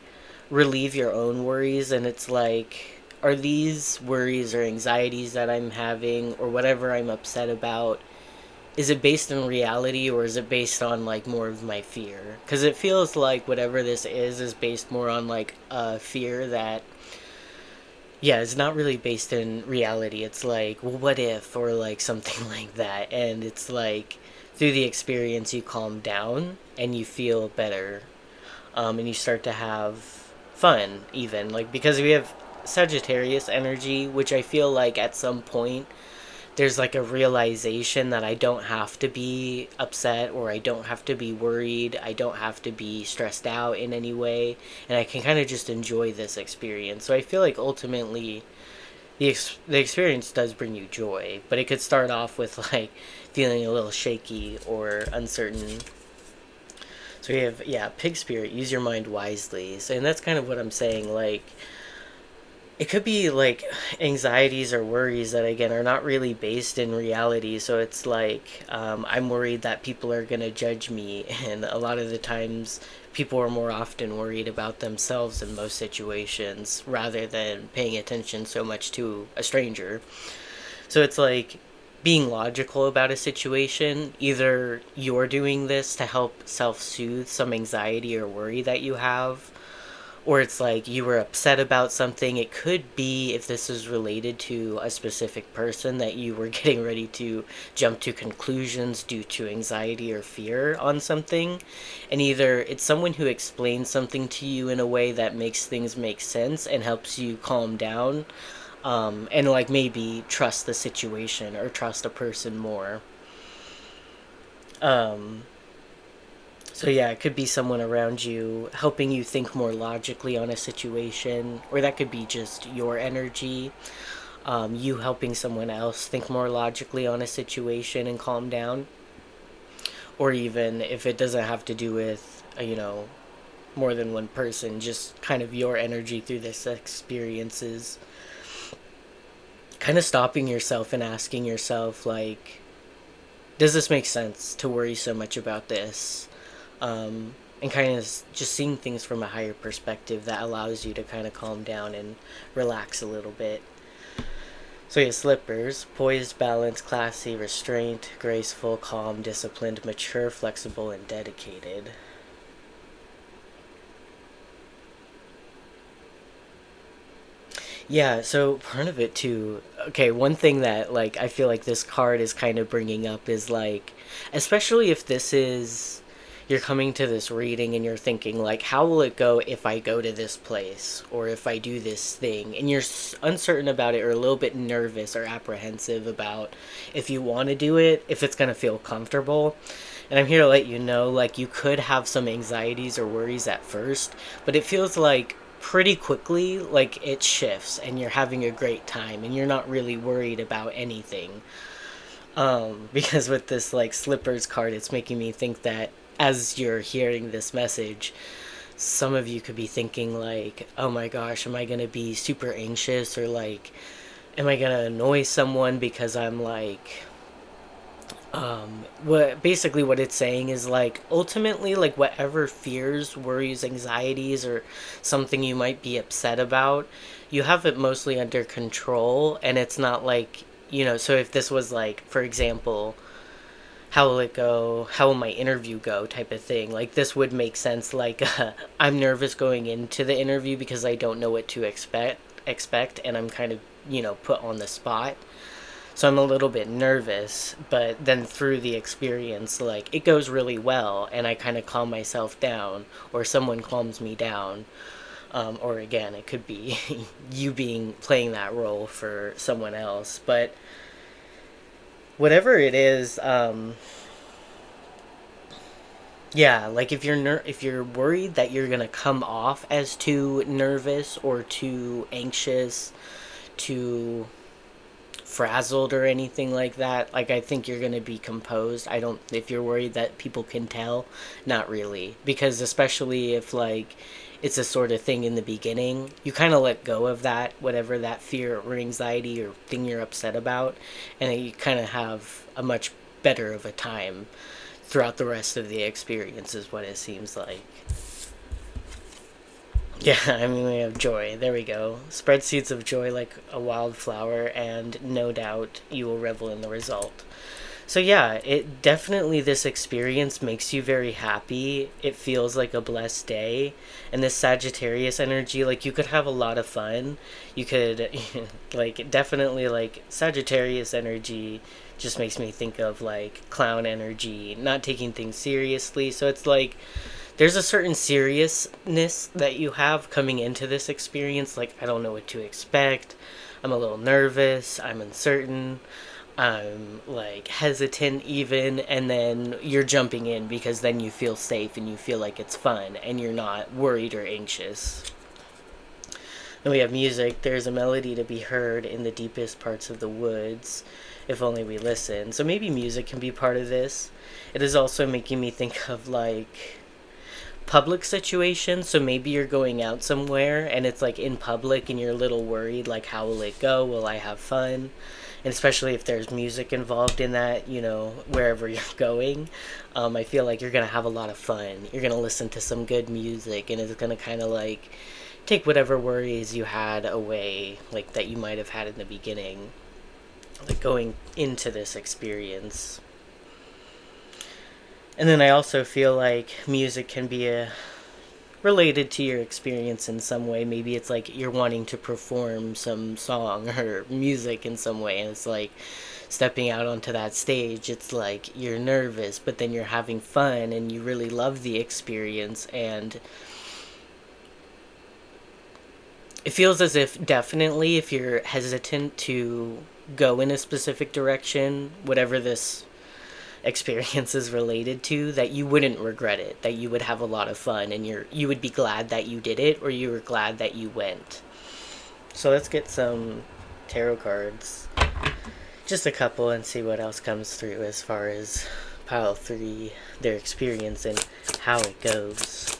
relieve your own worries. And it's like, are these worries or anxieties that I'm having or whatever I'm upset about, is it based in reality or is it based on like more of my fear? Because it feels like whatever this is based more on like a fear that, yeah, it's not really based in reality. It's like, well, what if, or like something like that. And it's like through the experience, you calm down and you feel better, and you start to have fun, even. Like, because we have Sagittarius energy, which I feel like at some point there's like a realization that I don't have to be upset or I don't have to be worried. I don't have to be stressed out in any way. And I can kind of just enjoy this experience. So I feel like ultimately the experience does bring you joy, but it could start off with like feeling a little shaky or uncertain. So we have, yeah, pig spirit, use your mind wisely. So, and that's kind of what I'm saying. Like, it could be like anxieties or worries that again are not really based in reality. So it's like, I'm worried that people are going to judge me, and a lot of the times people are more often worried about themselves in most situations rather than paying attention so much to a stranger. So it's like being logical about a situation. Either you're doing this to help self-soothe some anxiety or worry that you have, or it's like you were upset about something. It could be, if this is related to a specific person, that you were getting ready to jump to conclusions due to anxiety or fear on something. And either it's someone who explains something to you in a way that makes things make sense and helps you calm down, and like maybe trust the situation or trust a person more. Um, So yeah, it could be someone around you helping you think more logically on a situation, or that could be just your energy, you helping someone else think more logically on a situation and calm down. Or even if it doesn't have to do with, more than one person, just kind of your energy through this experiences, kind of stopping yourself and asking yourself, like, does this make sense to worry so much about this? And kind of just seeing things from a higher perspective that allows you to kind of calm down and relax a little bit. So he has slippers, poised, balanced, classy, restrained, graceful, calm, disciplined, mature, flexible, and dedicated. Yeah, so part of it too. Okay, one thing that like I feel like this card is kind of bringing up is like, especially if this is you're coming to this reading and you're thinking like, how will it go if I go to this place or if I do this thing, and you're uncertain about it or a little bit nervous or apprehensive about if you want to do it, if it's gonna feel comfortable. And I'm here to let you know, like, you could have some anxieties or worries at first, but it feels like pretty quickly, like, it shifts and you're having a great time and you're not really worried about anything. Because with this, like, slippers card, it's making me think that as you're hearing this message, some of you could be thinking, like, oh my gosh, am I gonna be super anxious, or like, am I gonna annoy someone because I'm like, what basically what it's saying is like, ultimately, like, whatever fears, worries, anxieties, or something you might be upset about, you have it mostly under control. And it's not like, so if this was like, for example, how will it go, how will my interview go type of thing, like, this would make sense. Like, I'm nervous going into the interview because I don't know what to expect, and I'm kind of, put on the spot. So I'm a little bit nervous, but then through the experience, like, it goes really well, and I kind of calm myself down, or someone calms me down. Or again, it could be you playing that role for someone else. But whatever it is, yeah, like, if you're worried that you're gonna come off as too nervous or too anxious, too frazzled or anything like that, like, I think you're going to be composed. I don't If you're worried that people can tell, not really, because especially if, like, it's a sort of thing in the beginning, you kind of let go of that, whatever that fear or anxiety or thing you're upset about, and you kind of have a much better of a time throughout the rest of the experience, is what it seems like. Yeah, I mean, we have joy. There we go. Spread seeds of joy like a wildflower, and no doubt you will revel in the result. So, yeah, it definitely, this experience makes you very happy. It feels like a blessed day. And this Sagittarius energy, like, you could have a lot of fun. You could, like, definitely, like, Sagittarius energy just makes me think of, like, clown energy, not taking things seriously. So it's like, there's a certain seriousness that you have coming into this experience. Like, I don't know what to expect. I'm a little nervous. I'm uncertain. I'm, like, hesitant even. And then you're jumping in because then you feel safe and you feel like it's fun and you're not worried or anxious. Then we have music. There's a melody to be heard in the deepest parts of the woods, if only we listen. So maybe music can be part of this. It is also making me think of, like, public situation. So maybe you're going out somewhere and it's like in public and you're a little worried, like, how will it go, will I have fun? And especially if there's music involved in that, wherever you're going, I feel like you're gonna have a lot of fun. You're gonna listen to some good music, and it's gonna kind of like take whatever worries you had away, like, that you might have had in the beginning, like, going into this experience. And then I also feel like music can be related to your experience in some way. Maybe it's like you're wanting to perform some song or music in some way, and it's like stepping out onto that stage. It's like you're nervous, but then you're having fun and you really love the experience. And it feels as if, definitely, if you're hesitant to go in a specific direction, whatever this experiences related to, that you wouldn't regret it, that you would have a lot of fun, and you would be glad that you did it, or you were glad that you went. So let's get some tarot cards, just a couple, and see what else comes through as far as pile 3, their experience and how it goes.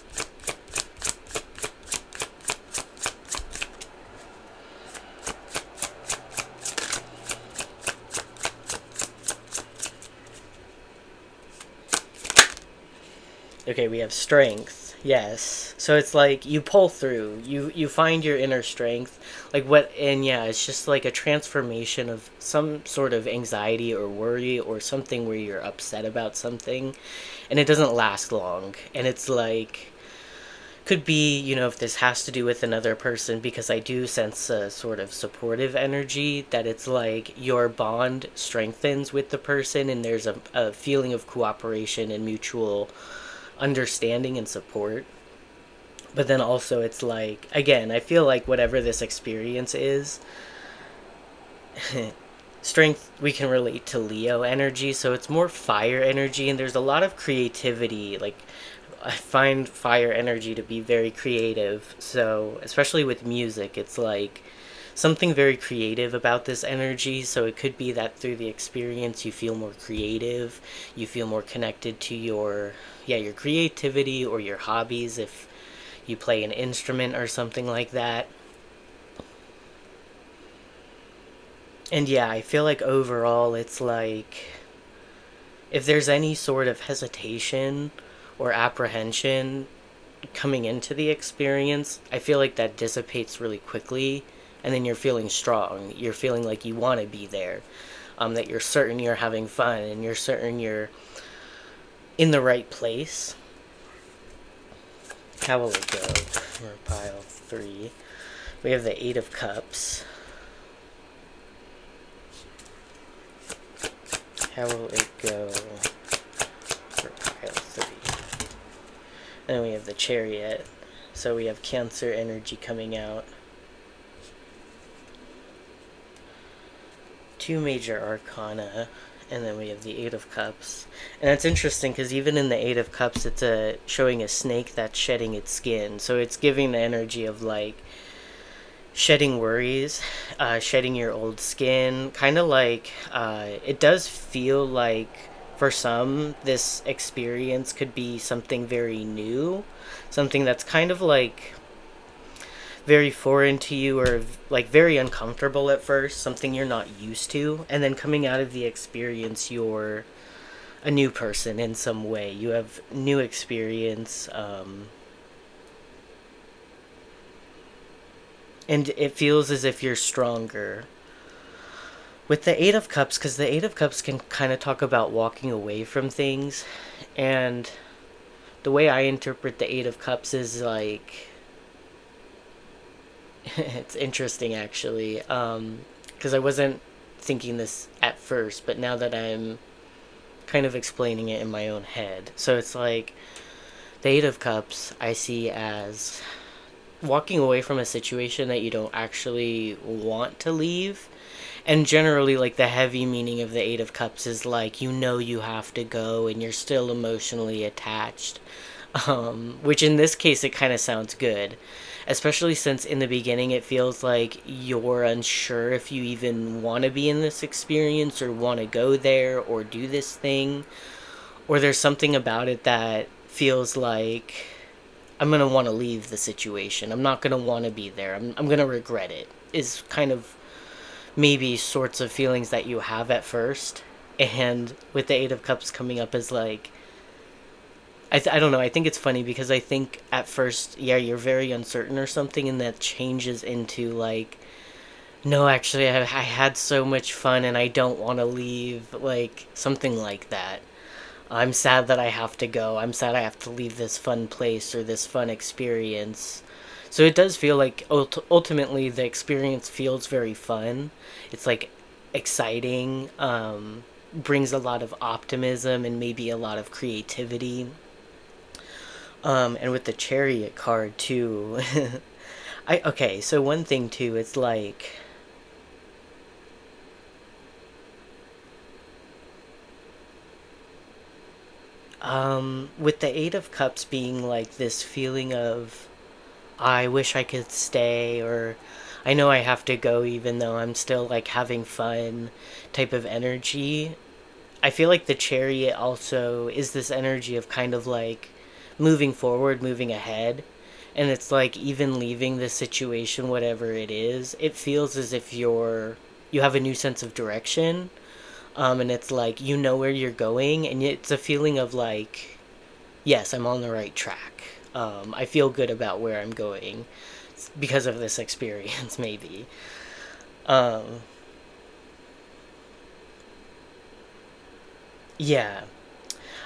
Okay, we have strength. Yes. So it's like you pull through, you find your inner strength, like what, and yeah, it's just like a transformation of some sort of anxiety or worry or something where you're upset about something, and it doesn't last long, and it's like could be, if this has to do with another person, because I do sense a sort of supportive energy, that it's like your bond strengthens with the person and there's a feeling of cooperation and mutual understanding and support. But then also it's like, again, I feel like whatever this experience is, strength, we can relate to Leo energy, so it's more fire energy, and there's a lot of creativity. Like, I find fire energy to be very creative, so especially with music, it's like something very creative about this energy. So it could be that through the experience you feel more creative, you feel more connected to your creativity or your hobbies if you play an instrument or something like that. And yeah, I feel like overall it's like if there's any sort of hesitation or apprehension coming into the experience, I feel like that dissipates really quickly, and then you're feeling strong. You're feeling like you want to be there, that you're certain you're having fun, and you're certain you're in the right place. How will it go? We're pile 3. We have the 8 of Cups. How will it go for pile 3? Then we have the Chariot. So we have Cancer energy coming out. 2 major arcana. And then we have the 8 of Cups. And that's interesting because even in the 8 of Cups, it's showing a snake that's shedding its skin. So it's giving the energy of like shedding worries, shedding your old skin. Kind of like, it does feel like for some, this experience could be something very new. Something that's kind of like very foreign to you, or like very uncomfortable at first, something you're not used to, and then coming out of the experience you're a new person in some way. You have new experience, and it feels as if you're stronger with the 8 of Cups, because the 8 of Cups can kind of talk about walking away from things. And the way I interpret the 8 of Cups is like it's interesting actually, because I wasn't thinking this at first, but now that I'm kind of explaining it in my own head. So it's like the 8 of Cups I see as walking away from a situation that you don't actually want to leave. And generally, like, the heavy meaning of the 8 of Cups is like, you have to go and you're still emotionally attached. Which in this case, it kind of sounds good. Especially since in the beginning it feels like you're unsure if you even want to be in this experience or want to go there or do this thing. Or there's something about it that feels like I'm going to want to leave the situation. I'm not going to want to be there. I'm going to regret it, is kind of maybe sorts of feelings that you have at first. And with the 8 of Cups coming up as like, I don't know, I think it's funny because I think at first, yeah, you're very uncertain or something, and that changes into like, no, actually, I had so much fun and I don't want to leave, like something like that. I'm sad that I have to go. I'm sad I have to leave this fun place or this fun experience. So it does feel like ultimately the experience feels very fun. It's like exciting, brings a lot of optimism and maybe a lot of creativity. And with the Chariot card too, okay. So one thing too, it's like with the 8 of Cups being like this feeling of I wish I could stay, or I know I have to go even though I'm still like having fun type of energy. I feel like the Chariot also is this energy of kind of like moving forward, moving ahead. And it's like even leaving the situation, whatever it is, it feels as if you have a new sense of direction. And it's like where you're going, and it's a feeling of like, yes, I'm on the right track. I feel good about where I'm going because of this experience, maybe. Um, yeah,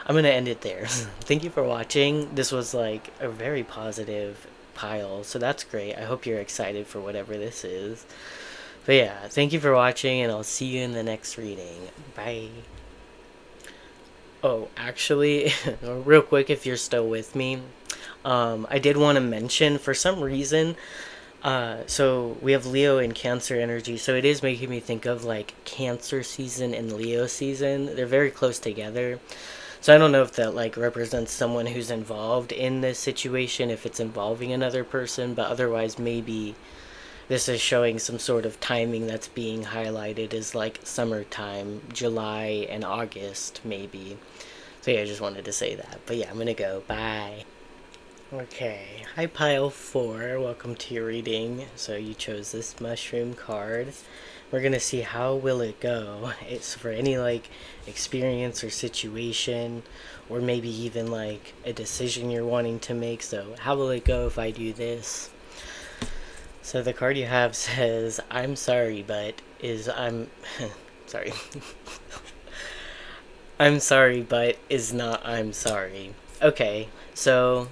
I'm gonna end it there. Thank you for watching. This was like a very positive pile, so that's great. I hope you're excited for whatever this is. But yeah, thank you for watching, and I'll see you in the next reading. Bye. Oh, actually, real quick, if you're still with me, I did want to mention for some reason. So we have Leo and Cancer energy, so it is making me think of like Cancer season and Leo season. They're very close together. So I don't know if that like represents someone who's involved in this situation, if it's involving another person, but otherwise maybe this is showing some sort of timing that's being highlighted as like summertime, July and August maybe. So yeah, I just wanted to say that. But yeah, I'm gonna go. Bye. Okay, hi pile 4, welcome to your reading. So you chose this mushroom card. We're gonna see how will it go. It's for any like experience or situation, or maybe even like a decision you're wanting to make. So how will it go if I do this? So the card you have says, I'm sorry, but is I'm sorry. I'm sorry, but is not I'm sorry. Okay, so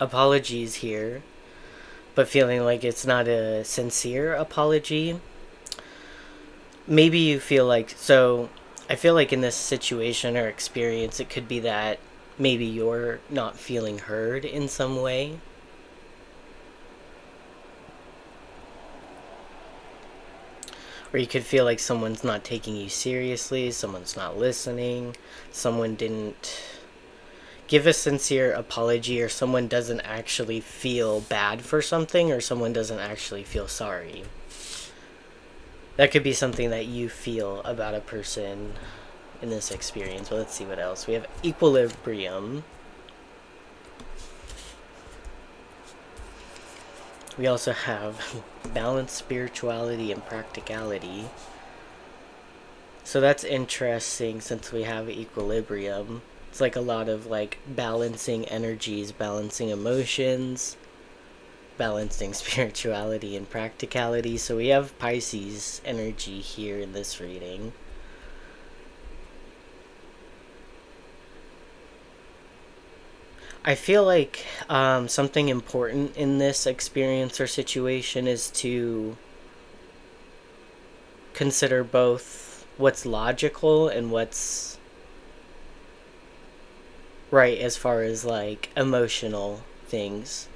apologies here, but feeling like it's not a sincere apology. Maybe you feel like, so I feel like in this situation or experience, it could be that maybe you're not feeling heard in some way. Or you could feel like someone's not taking you seriously, someone's not listening, someone didn't give a sincere apology, or someone doesn't actually feel bad for something, or someone doesn't actually feel sorry. That could be something that you feel about a person in this experience. Well, let's see what else. We have equilibrium. We also have balance, spirituality, and practicality. So that's interesting since we have equilibrium. It's like a lot of like balancing energies, balancing emotions, balancing spirituality and practicality. So we have Pisces energy here in this reading. I feel like something important in this experience or situation is to consider both what's logical and what's right as far as like emotional things.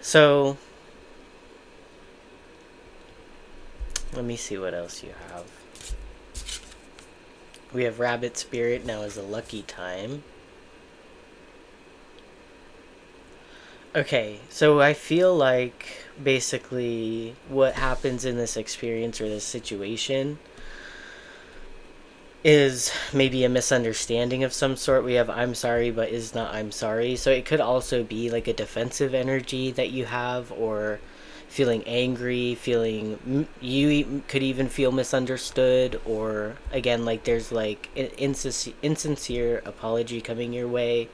So let me see what else you have. We have Rabbit Spirit. Now is a lucky time. Okay, so I feel like basically what happens in this experience or this situation is maybe a misunderstanding of some sort. We have I'm sorry, but is not I'm sorry. So it could also be like a defensive energy that you have, or feeling angry, feeling you could even feel misunderstood, or again like there's like an insincere apology coming your way,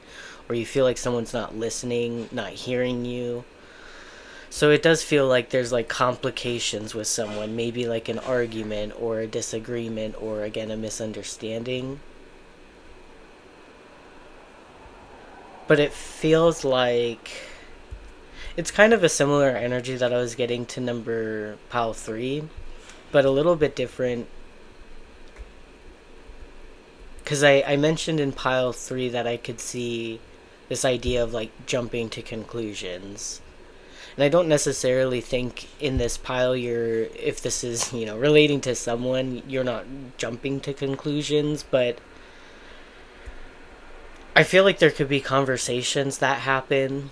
or you feel like someone's not listening, not hearing you. So it does feel like there's like complications with someone, maybe like an argument or a disagreement, or again a misunderstanding. But it feels like it's kind of a similar energy that I was getting to number pile 3, but a little bit different. Because I mentioned in pile 3 that I could see this idea of like jumping to conclusions. And I don't necessarily think in this pile if this is, relating to someone, you're not jumping to conclusions, but I feel like there could be conversations that happen.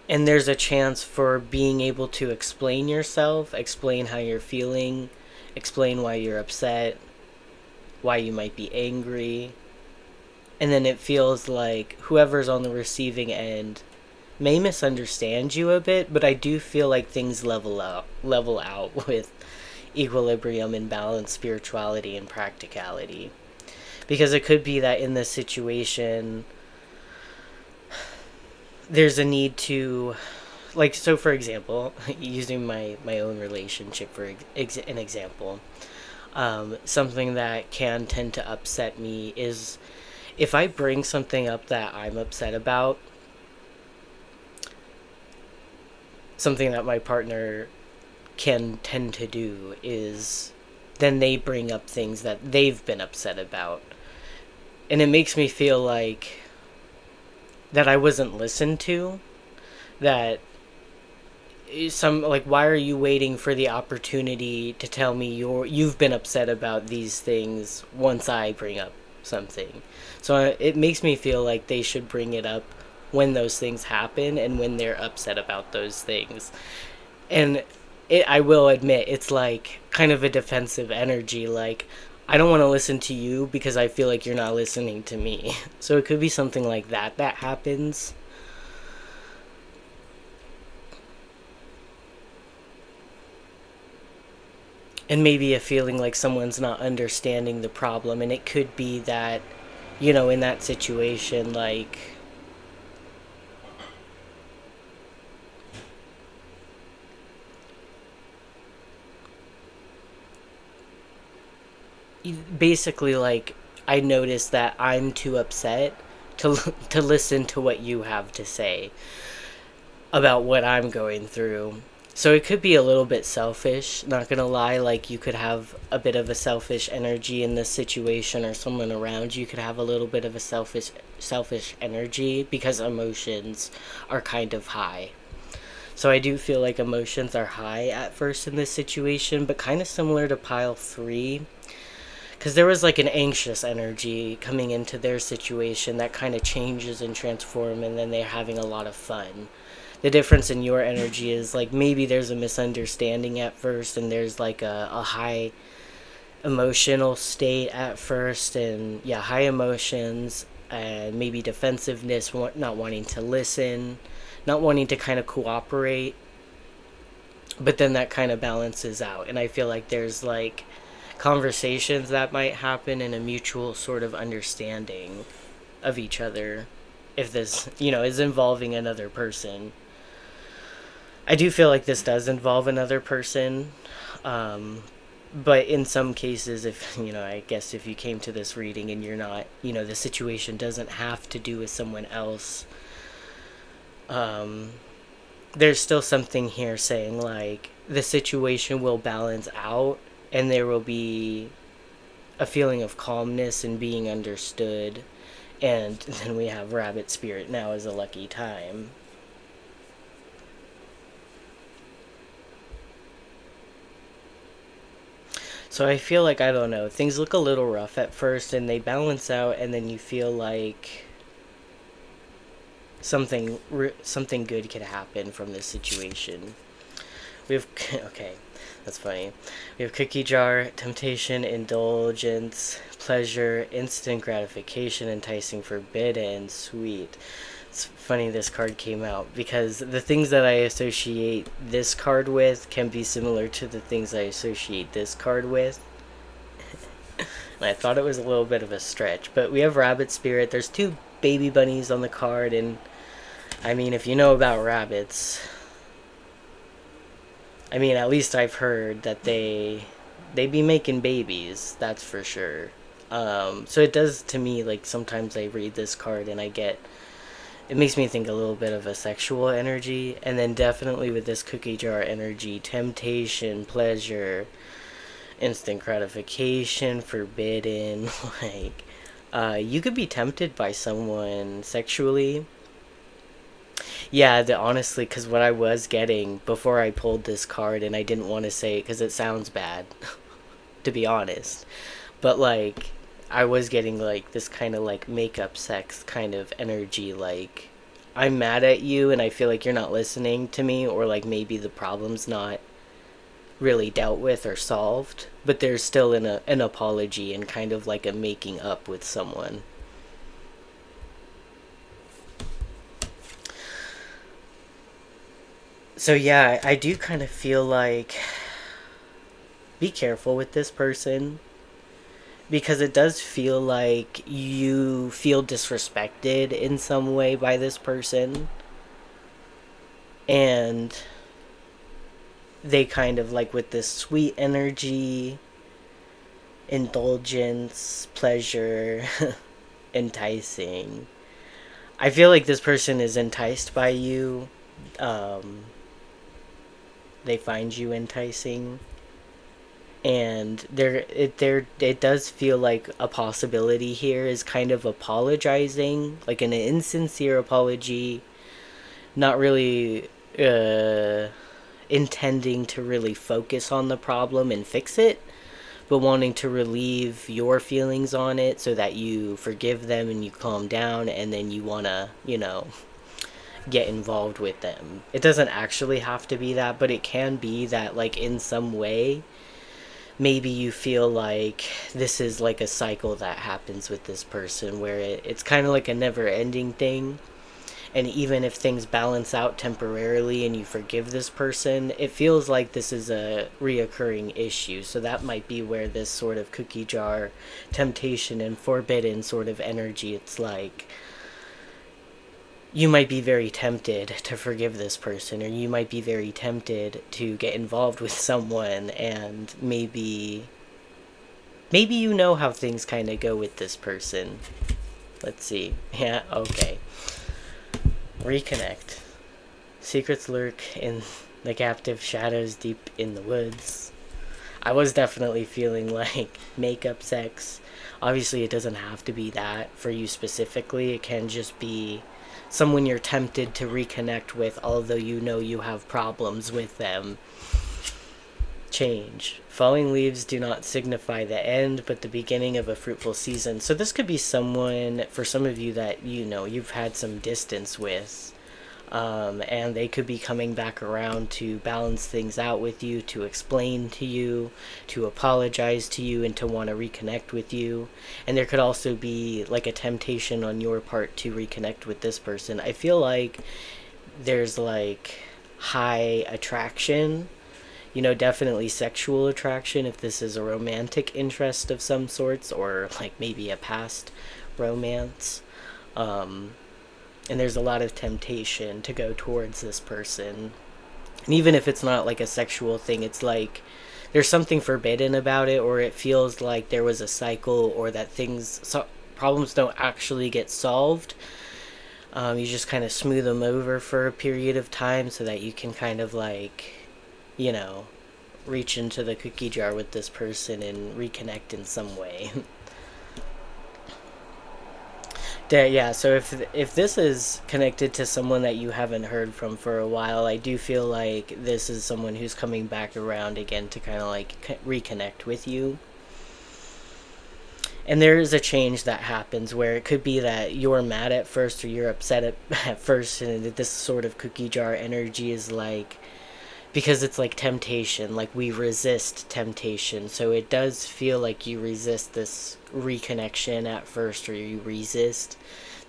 And there's a chance for being able to explain yourself, explain how you're feeling, explain why you're upset, why you might be angry. And then it feels like whoever's on the receiving end may misunderstand you a bit, but I do feel like things level out with equilibrium and balance, spirituality and practicality. Because it could be that in this situation there's a need to, like, so for example, using my own relationship for an example, something that can tend to upset me is if I bring something up that I'm upset about, something that my partner can tend to do is then they bring up things that they've been upset about. And it makes me feel like that I wasn't listened to, that some, like, why are you waiting for the opportunity to tell me you've been upset about these things once I bring up something. So it makes me feel like they should bring it up when those things happen and when they're upset about those things. And I will admit, it's like kind of a defensive energy, like I don't want to listen to you because I feel like you're not listening to me. So it could be something like that that happens. And maybe a feeling like someone's not understanding the problem, and it could be that, in that situation, like, basically, like, I notice that I'm too upset to to listen to what you have to say about what I'm going through. So it could be a little bit selfish, not gonna lie. Like, you could have a bit of a selfish energy in this situation, or someone around you could have a little bit of a selfish energy because emotions are kind of high. So I do feel like emotions are high at first in this situation, but kind of similar to pile 3, because there was like an anxious energy coming into their situation that kind of changes and transform, and then they're having a lot of fun. The difference in your energy is like maybe there's a misunderstanding at first, and there's like a high emotional state at first, and yeah, high emotions, and maybe defensiveness, not wanting to listen, not wanting to kind of cooperate. But then that kind of balances out, and I feel like there's like conversations that might happen in a mutual sort of understanding of each other if this, is involving another person. I do feel like this does involve another person. But in some cases, if, I guess if you came to this reading and you're not, the situation doesn't have to do with someone else, there's still something here saying, like, the situation will balance out and there will be a feeling of calmness and being understood. And then we have Rabbit Spirit now as a lucky time. So I feel like, I don't know, things look a little rough at first and they balance out, and then you feel like something good could happen from this situation. We have okay, that's funny. We have cookie jar, temptation, indulgence, pleasure, instant gratification, enticing, forbidden, sweet. It's funny this card came out because the things that I associate this card with can be similar to the things I associate this card with. And I thought it was a little bit of a stretch, but we have Rabbit Spirit. There's 2 baby bunnies on the card, and I mean, if you know about rabbits, I mean, at least I've heard that they be making babies, that's for sure. So it does to me, like, sometimes I read this card and it makes me think a little bit of a sexual energy. And then definitely with this cookie jar energy, temptation, pleasure, instant gratification, forbidden, like, you could be tempted by someone sexually. Yeah, honestly, because what I was getting before I pulled this card, and I didn't want to say it because it sounds bad, to be honest, but like, I was getting like this kind of like makeup sex kind of energy, like, I'm mad at you and I feel like you're not listening to me, or like maybe the problem's not really dealt with or solved, but there's still an apology and kind of like a making up with someone. So yeah, I do kind of feel like be careful with this person, because it does feel like you feel disrespected in some way by this person, and they kind of like with this sweet energy, indulgence, pleasure, enticing. I feel like this person is enticed by you. Um, they find you enticing, and it does feel like a possibility here is kind of apologizing, like an insincere apology, not really intending to really focus on the problem and fix it, but wanting to relieve your feelings on it so that you forgive them and you calm down, and then you want to, get involved with them. It doesn't actually have to be that, but it can be that, like, in some way, maybe you feel like this is like a cycle that happens with this person where it's kind of like a never ending thing. And even if things balance out temporarily and you forgive this person, it feels like this is a reoccurring issue. So that might be where this sort of cookie jar temptation and forbidden sort of energy, it's like you might be very tempted to forgive this person, or you might be very tempted to get involved with someone, and maybe you know how things kind of go with this person. Let's see. Yeah, okay. Reconnect. Secrets lurk in the captive shadows deep in the woods. I was definitely feeling like makeup sex. Obviously, it doesn't have to be that for you specifically. It can just be someone you're tempted to reconnect with, although you know you have problems with them. Change. Falling leaves do not signify the end, but the beginning of a fruitful season. So this could be someone, for some of you, that you've had some distance with. And they could be coming back around to balance things out with you, to explain to you, to apologize to you, and to want to reconnect with you. And there could also be like a temptation on your part to reconnect with this person. I feel like there's like high attraction, definitely sexual attraction if this is a romantic interest of some sorts, or like maybe a past romance. Um, and there's a lot of temptation to go towards this person. And even if it's not like a sexual thing, it's like there's something forbidden about it, or it feels like there was a cycle, or that problems don't actually get solved. You just kind of smooth them over for a period of time so that you can kind of like, you know, reach into the cookie jar with this person and reconnect in some way. Yeah, so if this is connected to someone that you haven't heard from for a while, I do feel like this is someone who's coming back around again to kind of like reconnect with you. And there is a change that happens where it could be that you're mad at first, or you're upset at first, and this sort of cookie jar energy is like, because it's like temptation, like we resist temptation. So it does feel like you resist this reconnection at first, or you resist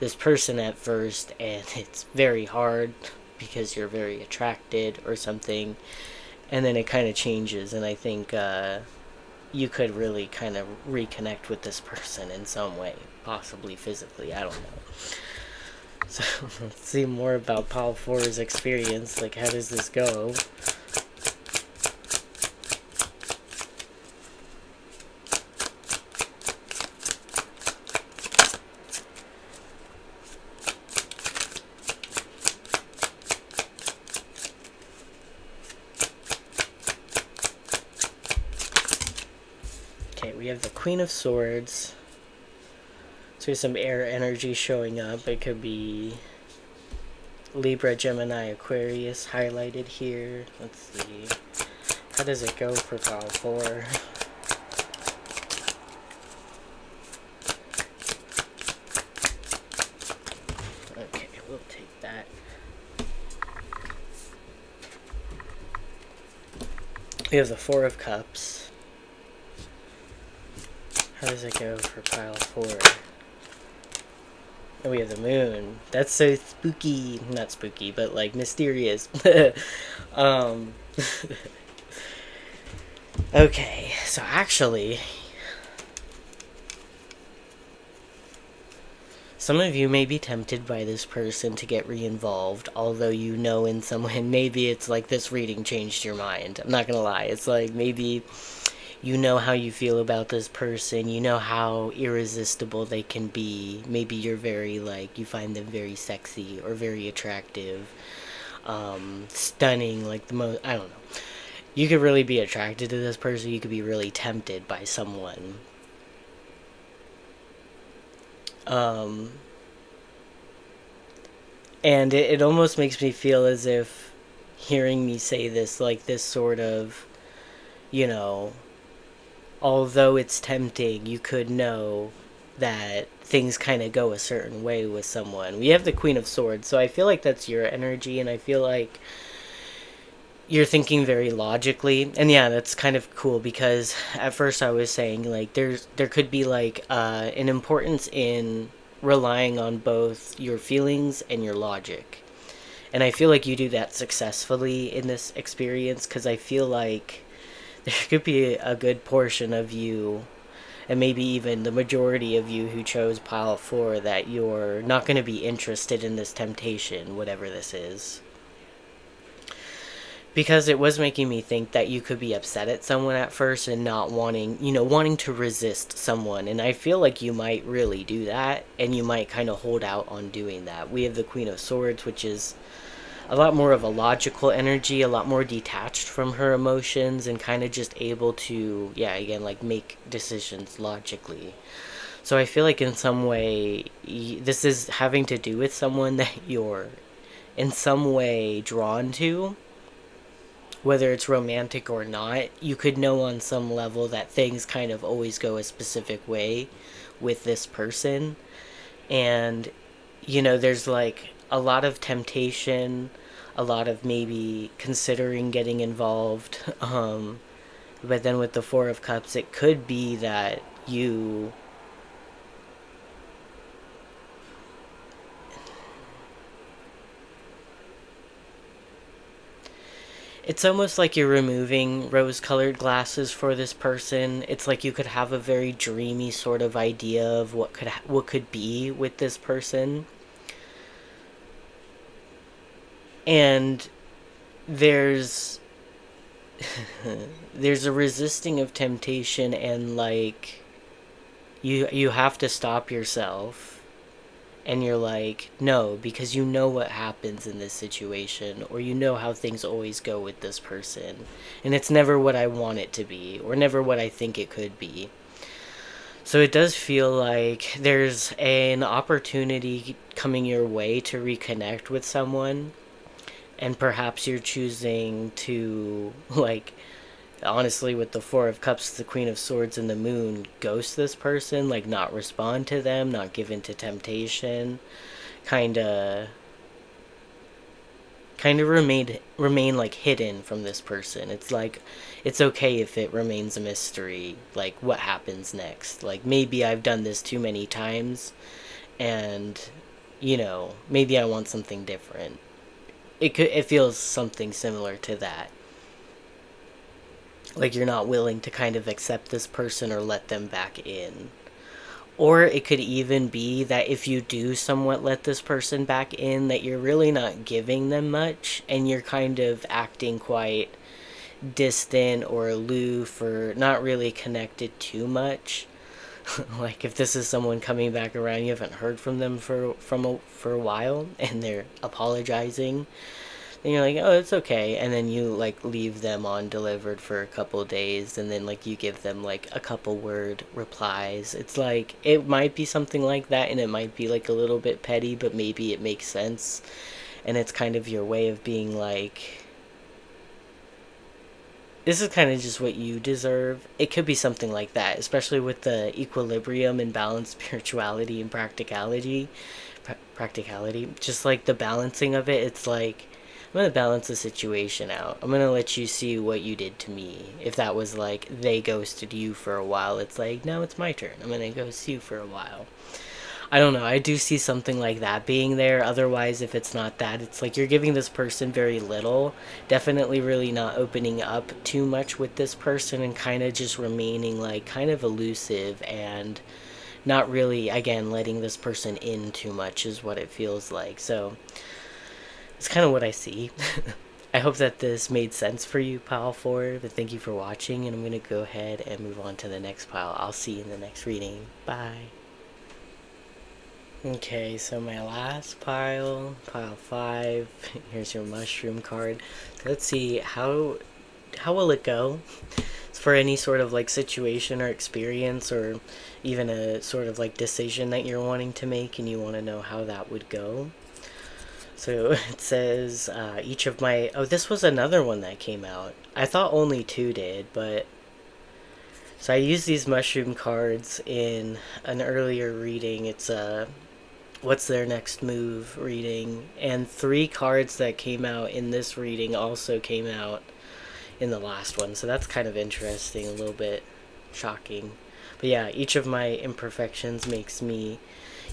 this person at first, and it's very hard because you're very attracted or something. And then it kind of changes, and I think you could really kind of reconnect with this person in some way, possibly physically, I don't know. So let's see more about Pile 4's experience. Like, how does this go? Okay, we have the Queen of Swords. So there's some air energy showing up. It could be Libra, Gemini, Aquarius highlighted here. Let's see. How does it go for Pile 4? Okay, we'll take that. We have the Four of Cups. How does it go for Pile 4? And we have the moon. That's so spooky. Not spooky, but like mysterious. um, okay, so actually, some of you may be tempted by this person to get re-involved, although you know in some way maybe it's like this reading changed your mind. I'm not gonna lie. It's like maybe you know how you feel about this person, you know how irresistible they can be. Maybe you're very like, you find them very sexy or very attractive, stunning, like the most, I don't know. You could really be attracted to this person, you could be really tempted by someone. Um, and it almost makes me feel as if hearing me say this, like this sort of, you know, although it's tempting, you could know that things kind of go a certain way with someone. We have the Queen of Swords, so I feel like that's your energy, and I feel like you're thinking very logically. And yeah, that's kind of cool because at first I was saying like there could be like an importance in relying on both your feelings and your logic. And I feel like you do that successfully in this experience because I feel like there could be a good portion of you, and maybe even the majority of you who chose pile 4, that you're not going to be interested in this temptation, whatever this is. Because it was making me think that you could be upset at someone at first and not wanting, wanting to resist someone. And I feel like you might really do that, and you might kind of hold out on doing that. We have the Queen of Swords, which is a lot more of a logical energy, a lot more detached from her emotions, and kind of just able to, yeah, again, like make decisions logically. So I feel like in some way, this is having to do with someone that you're in some way drawn to, whether it's romantic or not. You could know on some level that things kind of always go a specific way with this person. And, there's like a lot of temptation, a lot of maybe considering getting involved. But then with the Four of Cups, it could be that you. It's almost like you're removing rose colored glasses for this person. It's like you could have a very dreamy sort of idea of what could be with this person. And there's there's a resisting of temptation, and like you have to stop yourself, and you're like, no, because you know what happens in this situation, or you know how things always go with this person, and it's never what I want it to be, or never what I think it could be. So it does feel like there's an opportunity coming your way to reconnect with someone, and perhaps you're choosing to, like, honestly, with the Four of Cups, the Queen of Swords, and the Moon, ghost this person, like not respond to them, not give in to temptation, kind of remain like hidden from this person. It's like it's okay if it remains a mystery, like what happens next. Like maybe I've done this too many times, and maybe I want something different. It feels something similar to that. Like you're not willing to kind of accept this person or let them back in. Or it could even be that if you do somewhat let this person back in, that you're really not giving them much, and you're kind of acting quite distant or aloof, or not really connected too much. Like if this is someone coming back around, you haven't heard from them for a while, and they're apologizing, and you're like, oh, it's okay, and then you like leave them on delivered for a couple days, and then like you give them like a couple word replies. It's like it might be something like that, and it might be like a little bit petty, but maybe it makes sense, and it's kind of your way of being like, this is kind of just what you deserve. It could be something like that, especially with the equilibrium and balance, spirituality and practicality, just like the balancing of it. It's like, I'm gonna balance the situation out. I'm gonna let you see what you did to me. If that was like they ghosted you for a while, it's like, now it's my turn. I'm gonna ghost you for a while. I don't know. I do see something like that being there. Otherwise, if it's not that, it's like you're giving this person very little. Definitely really not opening up too much with this person and kind of just remaining like kind of elusive and not really, again, letting this person in too much is what it feels like. So it's kind of what I see. I hope that this made sense for you, pile 4. But thank you for watching, and I'm going to go ahead and move on to the next pile. I'll see you in the next reading. Bye. Okay, so my last pile 5. Here's your mushroom card. Let's see how will it go. It's for any sort of like situation or experience, or even a sort of like decision that you're wanting to make, and you want to know how that would go. So it says each of my... Oh, this was another one that came out. I thought only 2 did, but... So I used these mushroom cards in an earlier reading. It's what's their next move reading, and 3 cards that came out in this reading also came out in the last one, so that's kind of interesting, a little bit shocking. But yeah, each of my imperfections makes me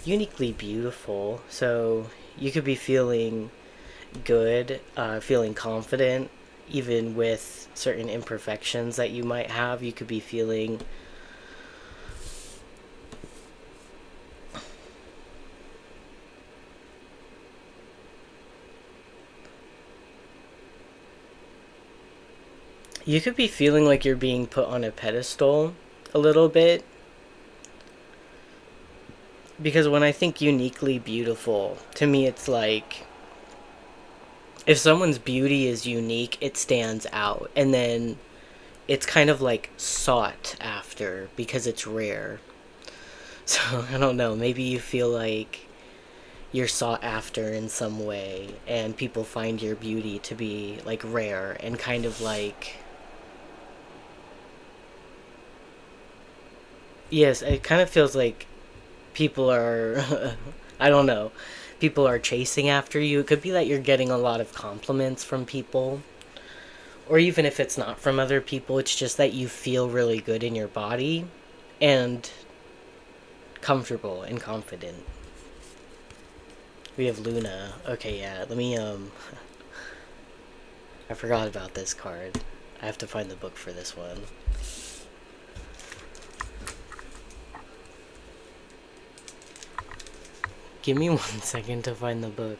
uniquely beautiful. So you could be feeling good, feeling confident, even with certain imperfections that you might have. You could be feeling like you're being put on a pedestal a little bit. Because when I think uniquely beautiful, to me it's like if someone's beauty is unique, it stands out. And then it's kind of like sought after because it's rare. So I don't know, maybe you feel like you're sought after in some way, and people find your beauty to be like rare and kind of like... Yes, it kind of feels like people are I don't know, people are chasing after you. It could be that you're getting a lot of compliments from people, or even if it's not from other people, it's just that you feel really good in your body and comfortable and confident. We have Luna. Okay, yeah, let me I forgot about this card. I have to find the book for this one. Give me 1 second to find the book.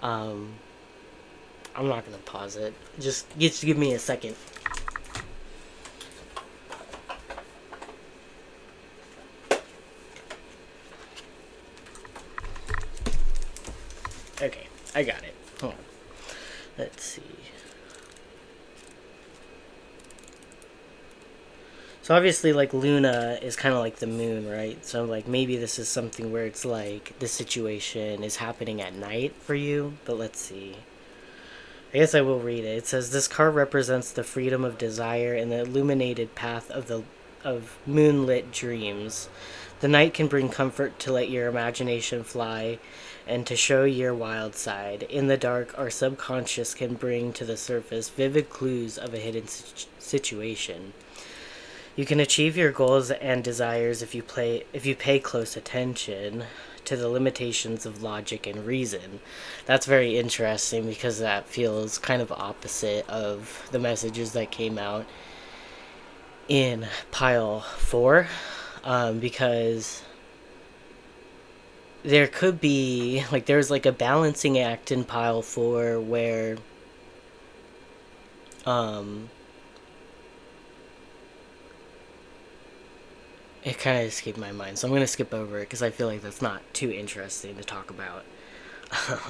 I'm not gonna pause it. Just give me a second. Okay, I got it. Hold on. Let's see. So obviously, like, Luna is kind of like the moon, right? So, like, maybe this is something where it's like the situation is happening at night for you. But let's see. I guess I will read it. It says, this card represents the freedom of desire and the illuminated path of moonlit dreams. The night can bring comfort to let your imagination fly and to show your wild side. In the dark, our subconscious can bring to the surface vivid clues of a hidden situation. You can achieve your goals and desires if you pay close attention to the limitations of logic and reason. That's very interesting because that feels kind of opposite of the messages that came out in pile 4, because there could be like there's like a balancing act in pile 4 where it kind of escaped my mind, so I'm going to skip over it because I feel like that's not too interesting to talk about.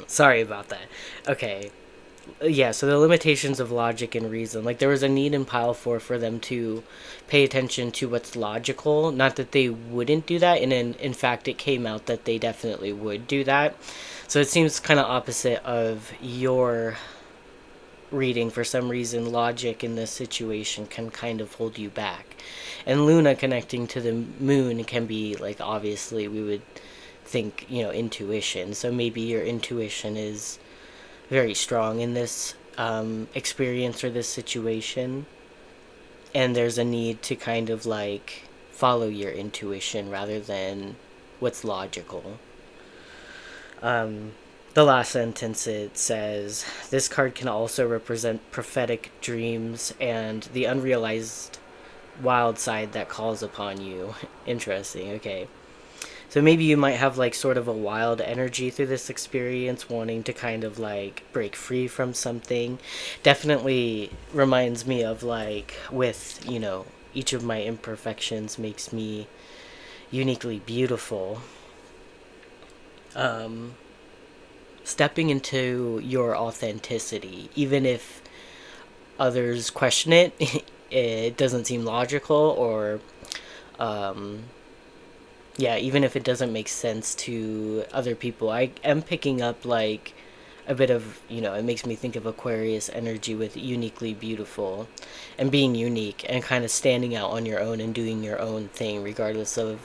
Sorry about that. Okay. Yeah, so the limitations of logic and reason. Like, there was a need in pile 4 for them to pay attention to what's logical. Not that they wouldn't do that, and in fact, it came out that they definitely would do that. So it seems kind of opposite of your reading. For some reason, logic in this situation can kind of hold you back. And Luna connecting to the moon can be, like, obviously we would think, intuition. So maybe your intuition is very strong in this experience or this situation, and there's a need to kind of like follow your intuition rather than what's logical. Um, the last sentence, it says, this card can also represent prophetic dreams and the unrealized wild side that calls upon you. Interesting, okay. So maybe you might have like sort of a wild energy through this experience, wanting to kind of like break free from something. Definitely reminds me of like with, each of my imperfections makes me uniquely beautiful. Um, Stepping into your authenticity, even if others question it, it doesn't seem logical, or um, yeah, even if it doesn't make sense to other people. I am picking up like a bit of, it makes me think of Aquarius energy with uniquely beautiful and being unique and kind of standing out on your own and doing your own thing regardless of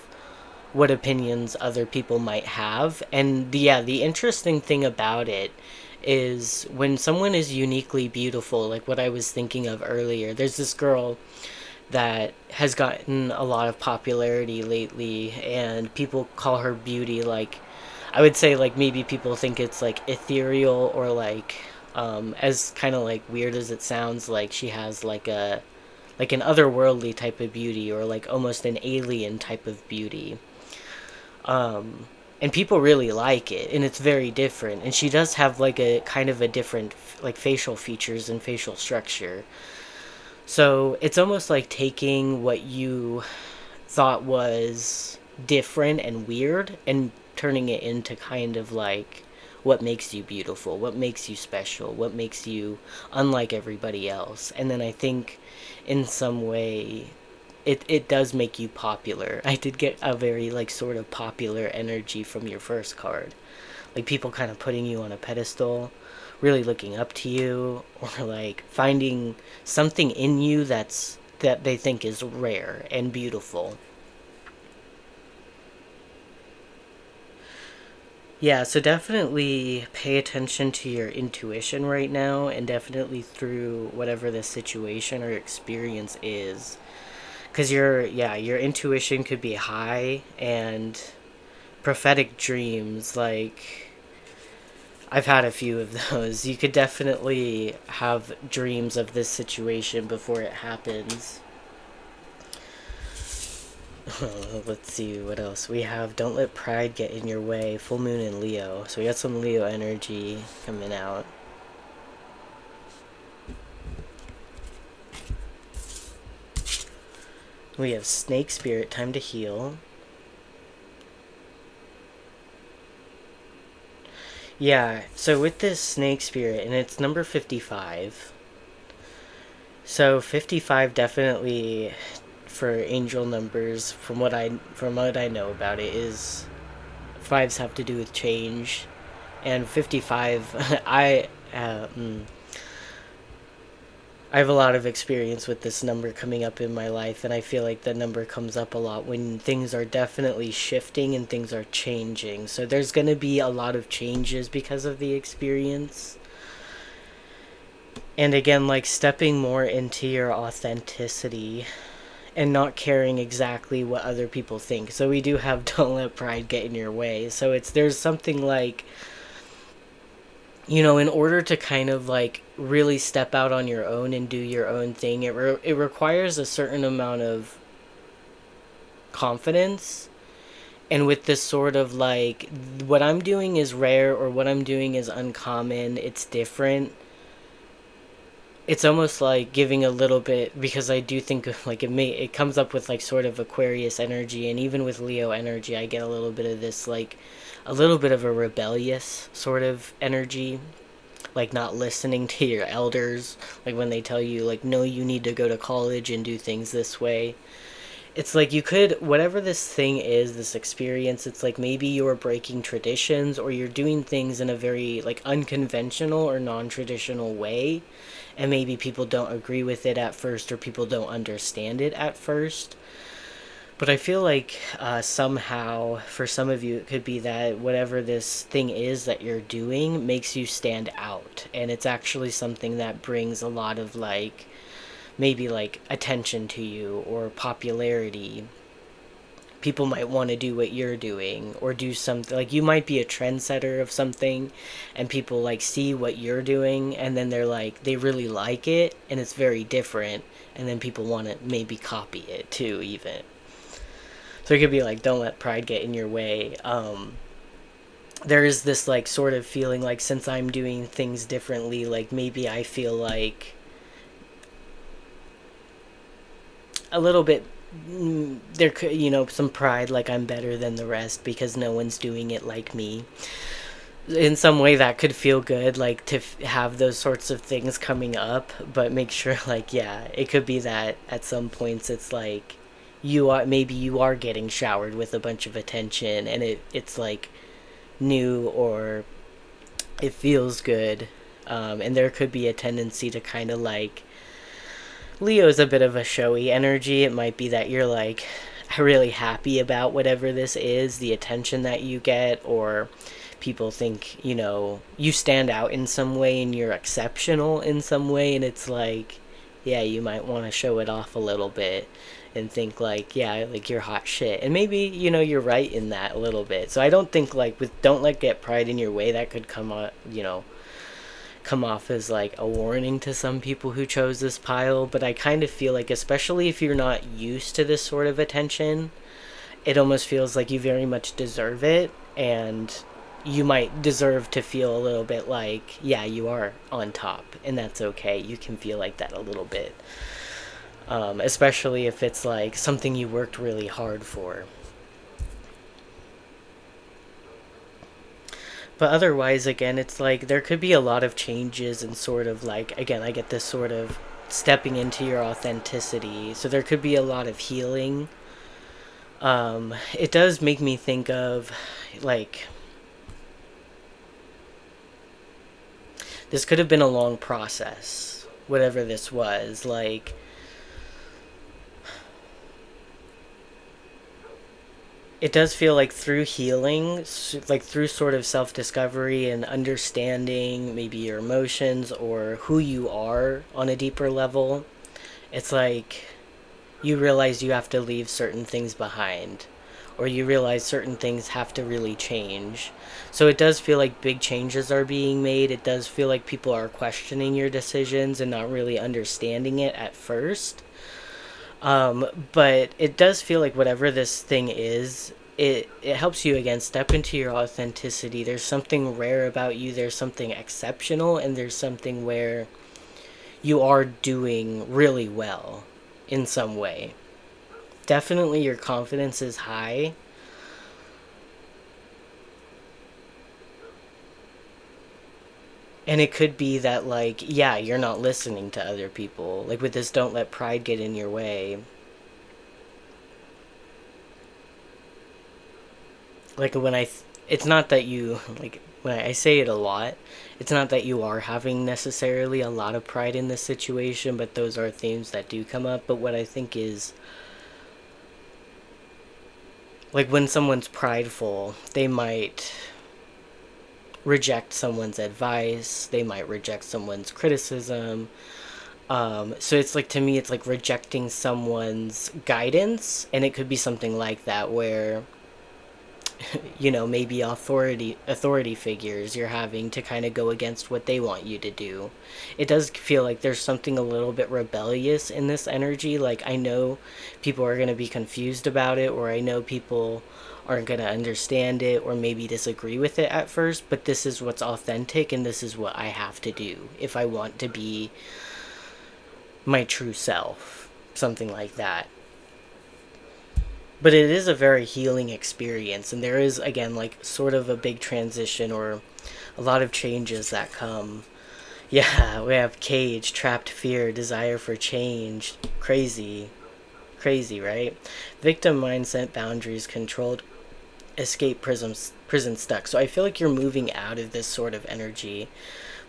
what opinions other people might have. And yeah, the interesting thing about it is when someone is uniquely beautiful, like what I was thinking of earlier. There's this girl that has gotten a lot of popularity lately, and people call her beauty like, I would say like maybe people think it's like ethereal, or like as kind of like weird as it sounds, like she has like an otherworldly type of beauty, or like almost an alien type of beauty. And people really like it, and it's very different, and she does have like a kind of a different like facial features and facial structure. So it's almost like taking what you thought was different and weird and turning it into kind of like what makes you beautiful, what makes you special, what makes you unlike everybody else. And then I think in some way it does make you popular. I did get a very like sort of popular energy from your first card. Like people kind of putting you on a pedestal, really looking up to you, or like finding something in you that they think is rare and beautiful. Yeah, so definitely pay attention to your intuition right now, and definitely through whatever the situation or experience is. Because your intuition could be high, and prophetic dreams, like, I've had a few of those. You could definitely have dreams of this situation before it happens. Let's see what else we have. Don't let pride get in your way. Full moon in Leo. So we got some Leo energy coming out. We have snake spirit. Time to heal. Yeah. So with this snake spirit, and it's number 55. So 55 definitely for angel numbers, from what I know about it, is fives have to do with change, and 55 I have a lot of experience with this number coming up in my life, and I feel like the number comes up a lot when things are definitely shifting and things are changing. So there's going to be a lot of changes because of the experience. And again, like stepping more into your authenticity and not caring exactly what other people think. So we do have don't let pride get in your way. So there's something like, in order to kind of like really step out on your own and do your own thing, it requires a certain amount of confidence. And with this sort of like, what I'm doing is rare, or what I'm doing is uncommon, it's different. It's almost like giving a little bit, because I do think like it comes up with like sort of Aquarius energy, and even with Leo energy I get a little bit of this, like a little bit of a rebellious sort of energy, like not listening to your elders, like when they tell you like, no, you need to go to college and do things this way. It's like you could, whatever this thing is, this experience, it's like maybe you're breaking traditions, or you're doing things in a very like unconventional or non-traditional way, and maybe people don't agree with it at first, or people don't understand it at first. But I feel like somehow for some of you it could be that whatever this thing is that you're doing makes you stand out, and it's actually something that brings a lot of like maybe like attention to you or popularity. people might want to do what you're doing, or do something like, you might be a trendsetter of something and people like see what you're doing, and then they're like, they really like it and it's very different, and then people want to maybe copy it too, even. So it could be like, don't let pride get in your way. There is this like sort of feeling like, since I'm doing things differently, like maybe I feel like a little bit, there could, some pride, like I'm better than the rest because no one's doing it like me. In some way that could feel good, like to have those sorts of things coming up, but make sure, like, yeah, it could be that at some points it's like, you are getting showered with a bunch of attention, and it's like new, or it feels good. And there could be a tendency to kind of like, Leo's a bit of a showy energy. It might be that you're like really happy about whatever this is, the attention that you get, or people think, you stand out in some way and you're exceptional in some way, and it's like, yeah, you might want to show it off a little bit and think like, yeah, like you're hot shit. And maybe, you're right in that a little bit. So I don't think like with don't let get pride in your way, that could come off as like a warning to some people who chose this pile. But I kind of feel like, especially if you're not used to this sort of attention, it almost feels like you very much deserve it, and you might deserve to feel a little bit like, yeah, you are on top, and that's okay. You can feel like that a little bit, especially if it's like something you worked really hard for. But otherwise, again, it's like there could be a lot of changes, and sort of like, again, I get this sort of stepping into your authenticity. So there could be a lot of healing. It does make me think of like, this could have been a long process, whatever this was. Like, it does feel like through healing, like through sort of self-discovery and understanding maybe your emotions or who you are on a deeper level, it's like you realize you have to leave certain things behind, or you realize certain things have to really change. So it does feel like big changes are being made. It does feel like people are questioning your decisions and not really understanding it at first. But it does feel like whatever this thing is, it helps you, again, step into your authenticity. There's something rare about you. There's something exceptional, and there's something where you are doing really well in some way. Definitely your confidence is high. And it could be that, like, yeah, you're not listening to other people. Like with this, don't let pride get in your way. Like it's not that you, like, when I say it a lot, it's not that you are having necessarily a lot of pride in this situation, but those are themes that do come up. But what I think is, like, when someone's prideful, they might reject someone's advice, they might reject someone's criticism. So it's like, to me, it's like rejecting someone's guidance, and it could be something like that where, maybe authority figures, you're having to kind of go against what they want you to do. It does feel like there's something a little bit rebellious in this energy. Like, I know people are going to be confused about it, or I know people aren't going to understand it, or maybe disagree with it at first, but this is what's authentic, and this is what I have to do if I want to be my true self, something like that. But it is a very healing experience, and there is, again, like, sort of a big transition, or a lot of changes that come. Yeah, we have cage, trapped fear, desire for change. Crazy. Crazy, right? Victim mindset, boundaries, controlled, escape, prison stuck. So I feel like you're moving out of this sort of energy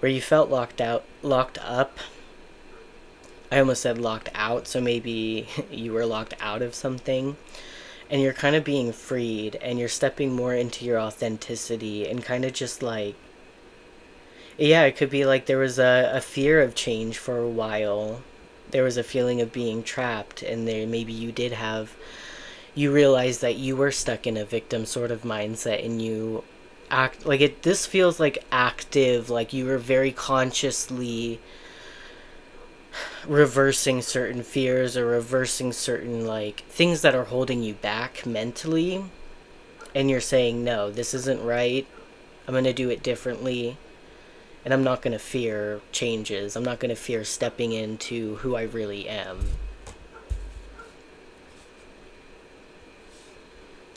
where you felt locked up. I almost said locked out, so maybe you were locked out of something. And you're kind of being freed, and you're stepping more into your authenticity, and kind of just like, yeah, it could be like there was a fear of change for a while. There was a feeling of being trapped, and there maybe you did have, you realize that you were stuck in a victim sort of mindset, and you act like it. This feels like active, like you were very consciously reversing certain fears or reversing certain like things that are holding you back mentally, and you're saying, no, this isn't right, I'm going to do it differently, and I'm not going to fear changes, I'm not going to fear stepping into who I really am,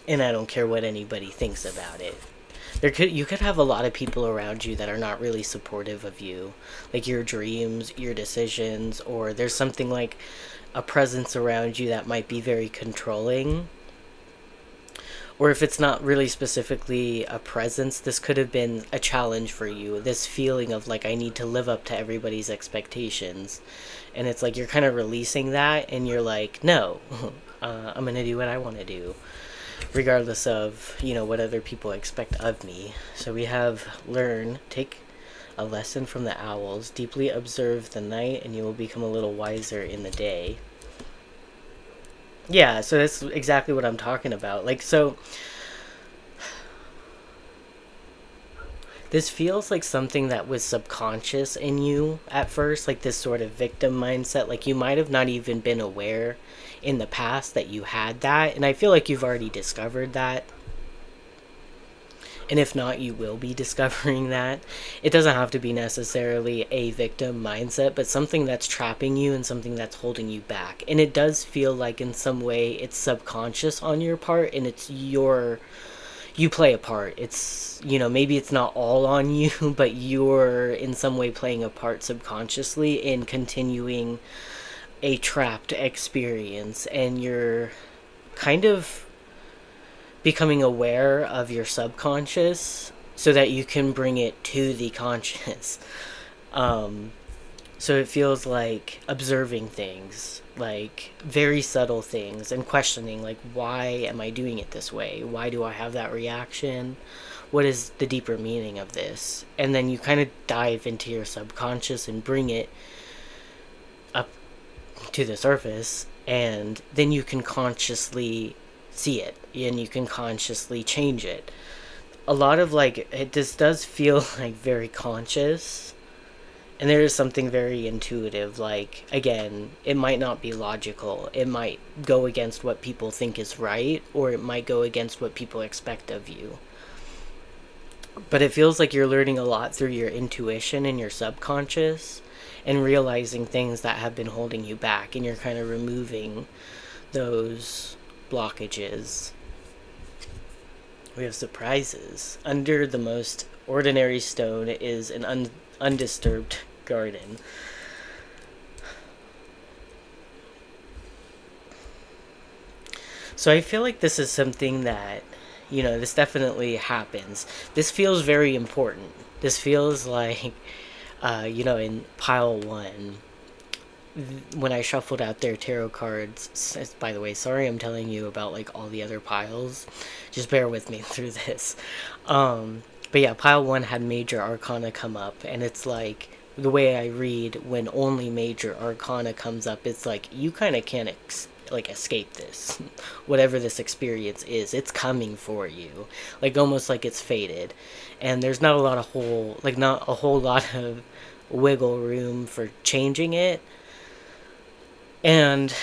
and I don't care what anybody thinks about it. You could have a lot of people around you that are not really supportive of you, like your dreams, your decisions, or there's something like a presence around you that might be very controlling. Or if it's not really specifically a presence, this could have been a challenge for you. This feeling of like, I need to live up to everybody's expectations. And it's like you're kind of releasing that, and you're like, no, I'm going to do what I want to do, regardless of, what other people expect of me. So we have learn, take a lesson from the owls, deeply observe the night, and you will become a little wiser in the day. Yeah, so that's exactly what I'm talking about. Like, so this feels like something that was subconscious in you at first, like this sort of victim mindset. Like you might have not even been aware in the past that you had that. And I feel like you've already discovered that. And if not, you will be discovering that. It doesn't have to be necessarily a victim mindset, but something that's trapping you and something that's holding you back. And it does feel like in some way it's subconscious on your part, and you play a part. It's, maybe it's not all on you, but you're in some way playing a part subconsciously in continuing a trapped experience, and you're kind of becoming aware of your subconscious so that you can bring it to the conscious. So it feels like observing things, like very subtle things, and questioning, like, why am I doing it this way? Why do I have that reaction? What is the deeper meaning of this? And then you kind of dive into your subconscious and bring it up to the surface, and then you can consciously see it, and you can consciously change it. A lot of this does feel like very conscious, and there is something very intuitive. Like, again, it might not be logical, it might go against what people think is right, or it might go against what people expect of you, but it feels like you're learning a lot through your intuition and your subconscious, and realizing things that have been holding you back, and you're kind of removing those blockages. We have surprises. Under the most ordinary stone is an undisturbed garden. So I feel like this is something that, this definitely happens. This feels very important. This feels like, in pile one, when I shuffled out their tarot cards. By the way, sorry I'm telling you about like all the other piles. Just bear with me through this. But yeah, pile one had major arcana come up, and it's like the way I read when only major arcana comes up, it's like you kind of can't escape this. Whatever this experience is, it's coming for you. Like almost like it's fated, and there's not a whole lot of wiggle room for changing it. And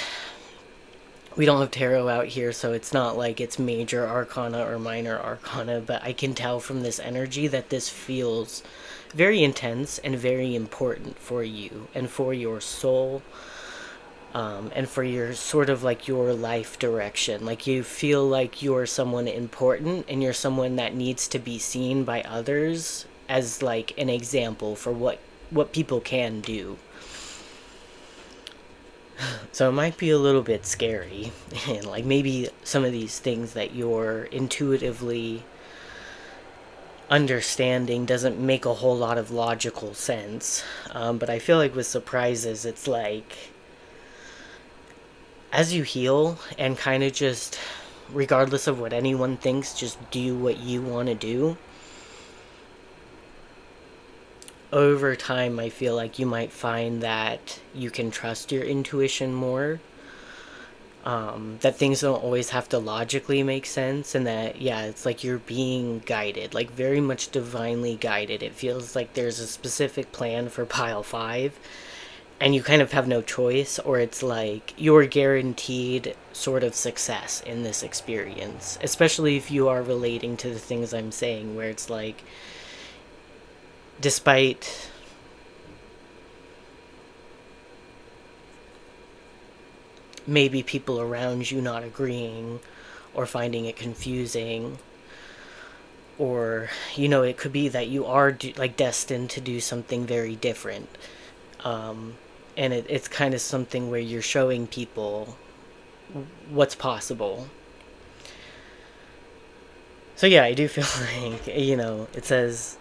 we don't have tarot out here, so it's not like it's major arcana or minor arcana, but I can tell from this energy that this feels very intense and very important for you and for your soul, and for your sort of like your life direction. Like you feel like you're someone important, and you're someone that needs to be seen by others as like an example for what people can do. So it might be a little bit scary, and like maybe some of these things that you're intuitively understanding doesn't make a whole lot of logical sense. But I feel like with surprises, it's like as you heal and kind of just, regardless of what anyone thinks, just do what you want to do. Over time, I feel like you might find that you can trust your intuition more. that things don't always have to logically make sense, and that, yeah, it's like you're being guided, like very much divinely guided. It feels like there's a specific plan for pile 5, and you kind of have no choice, or it's like you're guaranteed sort of success in this experience, especially if you are relating to the things I'm saying, where it's like, despite maybe people around you not agreeing or finding it confusing, or it could be that you are like destined to do something very different, and it's kind of something where you're showing people what's possible. So yeah, I do feel like, it says,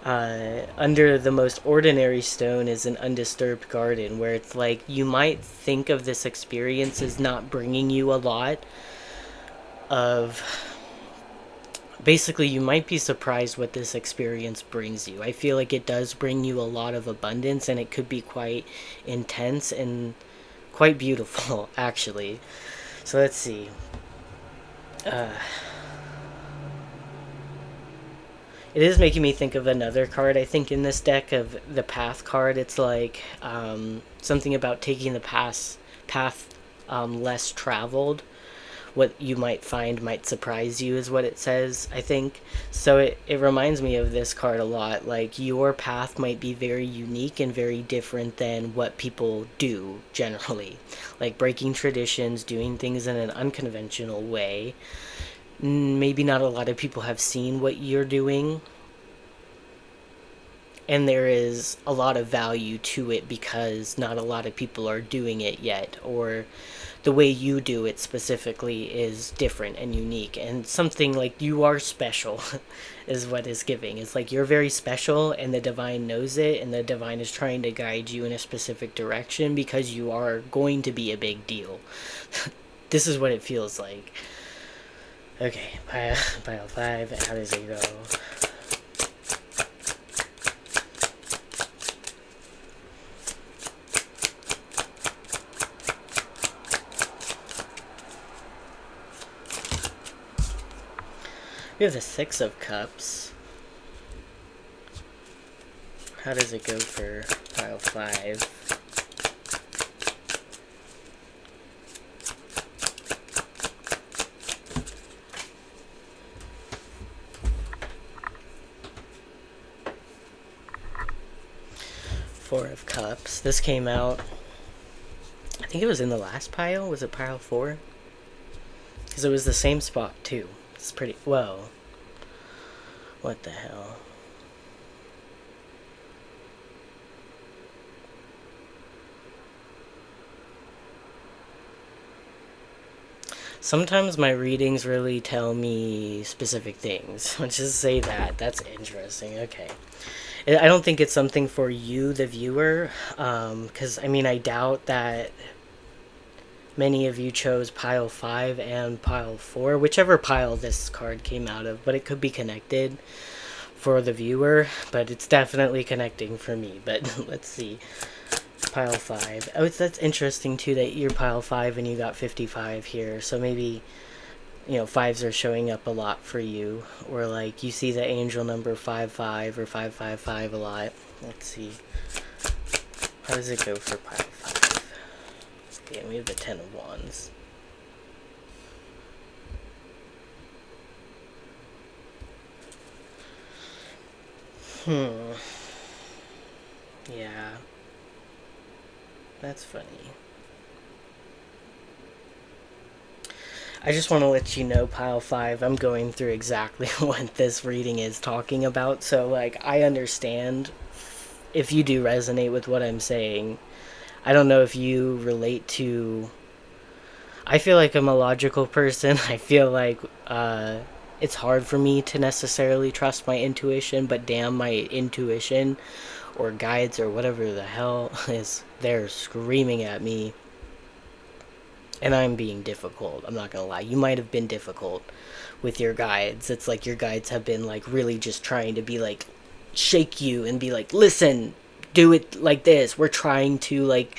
under the most ordinary stone is an undisturbed garden, where it's like you might think of this experience as not bringing you a lot of. Basically, you might be surprised what this experience brings you. I feel like it does bring you a lot of abundance, and it could be quite intense and quite beautiful, actually. So let's see. It is making me think of another card, I think, in this deck, of the Path card. It's like something about taking the path less traveled. What you might find might surprise you, is what it says, I think. So it reminds me of this card a lot. Like, your path might be very unique and very different than what people do generally. Like breaking traditions, doing things in an unconventional way. Maybe not a lot of people have seen what you're doing, and there is a lot of value to it because not a lot of people are doing it yet, or the way you do it specifically is different and unique, and something like you are special is what is giving. It's like you're very special, and the divine knows it, and the divine is trying to guide you in a specific direction because you are going to be a big deal. This is what it feels like. Okay, pile 5, how does it go? We have the 6 of Cups. How does it go for pile 5? Four of Cups. This came out, I think it was in the last pile. Was it pile 4? Because it was the same spot too. It's pretty, whoa. What the hell? Sometimes my readings really tell me specific things. Let's just say that. That's interesting. Okay. I don't think it's something for you, the viewer, because, I doubt that many of you chose pile 5 and pile 4, whichever pile this card came out of, but it could be connected for the viewer, but it's definitely connecting for me. But let's see. Pile 5. Oh, that's interesting, too, that you're pile 5 and you got 55 here, so maybe, 5s are showing up a lot for you, or like you see the angel number 55 or 555 a lot. Let's see. How does it go for pile 5? Okay, we have the 10 of Wands. Yeah. That's funny. I just want to let you know, pile 5, I'm going through exactly what this reading is talking about, so, like, I understand if you do resonate with what I'm saying. I don't know if you relate to... I feel like I'm a logical person. I feel like it's hard for me to necessarily trust my intuition, but damn, my intuition or guides or whatever the hell is there screaming at me, and I'm being difficult. I'm not gonna lie, you might have been difficult with your guides. It's like your guides have been like really just trying to be like shake you and be like, listen, do it like this. We're trying to like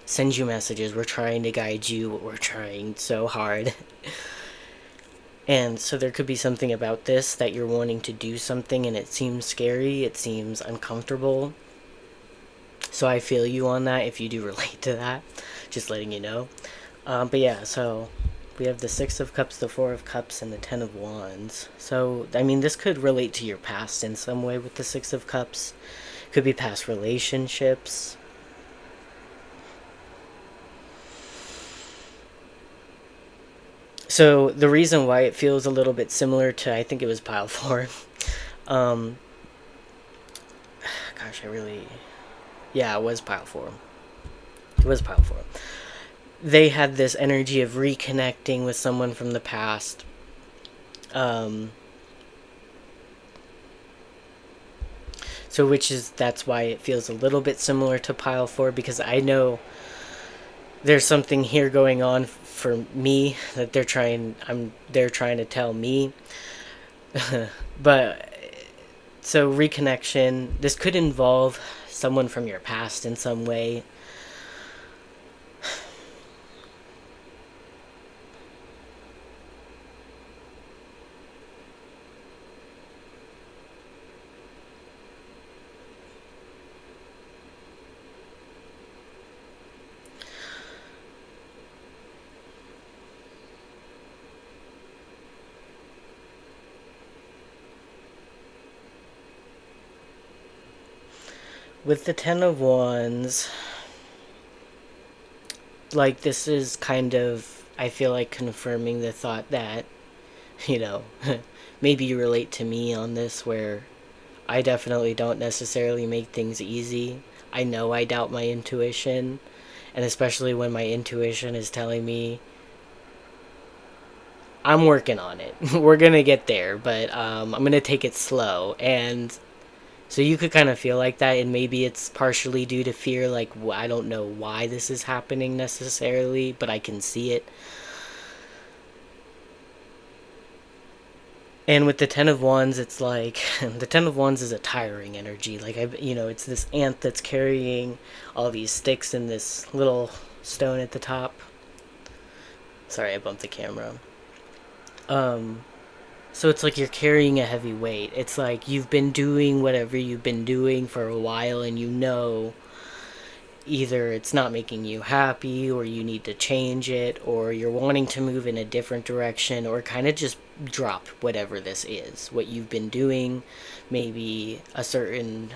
send you messages. We're trying to guide you. We're trying so hard. And so there could be something about this that you're wanting to do something and it seems scary, it seems uncomfortable. So I feel you on that if you do relate to that. Just letting you know. But yeah, so we have the Six of Cups, the Four of Cups, and the Ten of Wands. So, I mean, this could relate to your past in some way with the Six of Cups. Could be past relationships. So the reason why it feels a little bit similar to, I think it was pile four. Um, gosh, yeah, it was pile four. It was pile four. They had this energy of reconnecting with someone from the past. So that's why it feels a little bit similar to pile four, because I know there's something here going on for me that they're trying to tell me. But so reconnection, this could involve someone from your past in some way. With the Ten of Wands, like, this is kind of, I feel like, confirming the thought that, you know, maybe you relate to me on this, where I definitely don't necessarily make things easy. I know I doubt my intuition, and especially when my intuition is telling me I'm working on it. We're gonna get there, but I'm gonna take it slow. And so you could kind of feel like that, and maybe it's partially due to fear. Like, I don't know why this is happening necessarily, but I can see it. And with the Ten of Wands, it's like the Ten of Wands is a tiring energy. Like, it's this ant that's carrying all these sticks and this little stone at the top. Sorry, I bumped the camera. So it's like you're carrying a heavy weight. It's like you've been doing whatever you've been doing for a while, and either it's not making you happy, or you need to change it, or you're wanting to move in a different direction, or kind of just drop whatever this is. What you've been doing, maybe a certain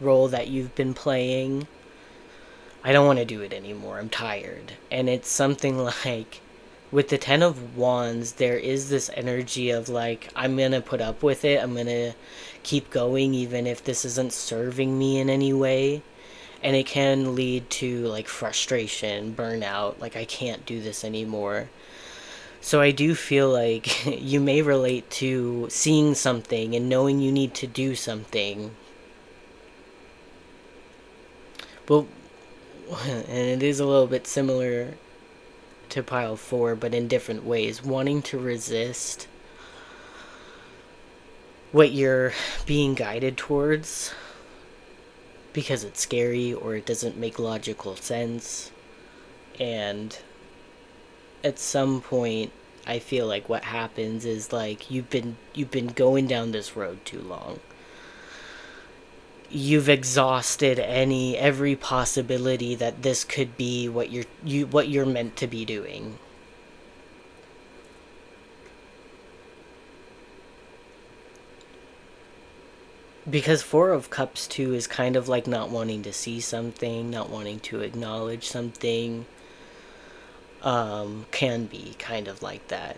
role that you've been playing. I don't want to do it anymore. I'm tired. And it's something like, with the Ten of Wands, there is this energy of like, I'm gonna put up with it. I'm gonna keep going even if this isn't serving me in any way. And it can lead to like frustration, burnout, like, I can't do this anymore. So I do feel like you may relate to seeing something and knowing you need to do something. Well, and it is a little bit similar to pile four, but in different ways. Wanting to resist what you're being guided towards because it's scary or it doesn't make logical sense. And at some point, I feel like what happens is, like, you've been going down this road too long. You've exhausted every possibility that this could be what you're meant to be doing. Because Four of Cups too is kind of like not wanting to see something, not wanting to acknowledge something. Can be kind of like that.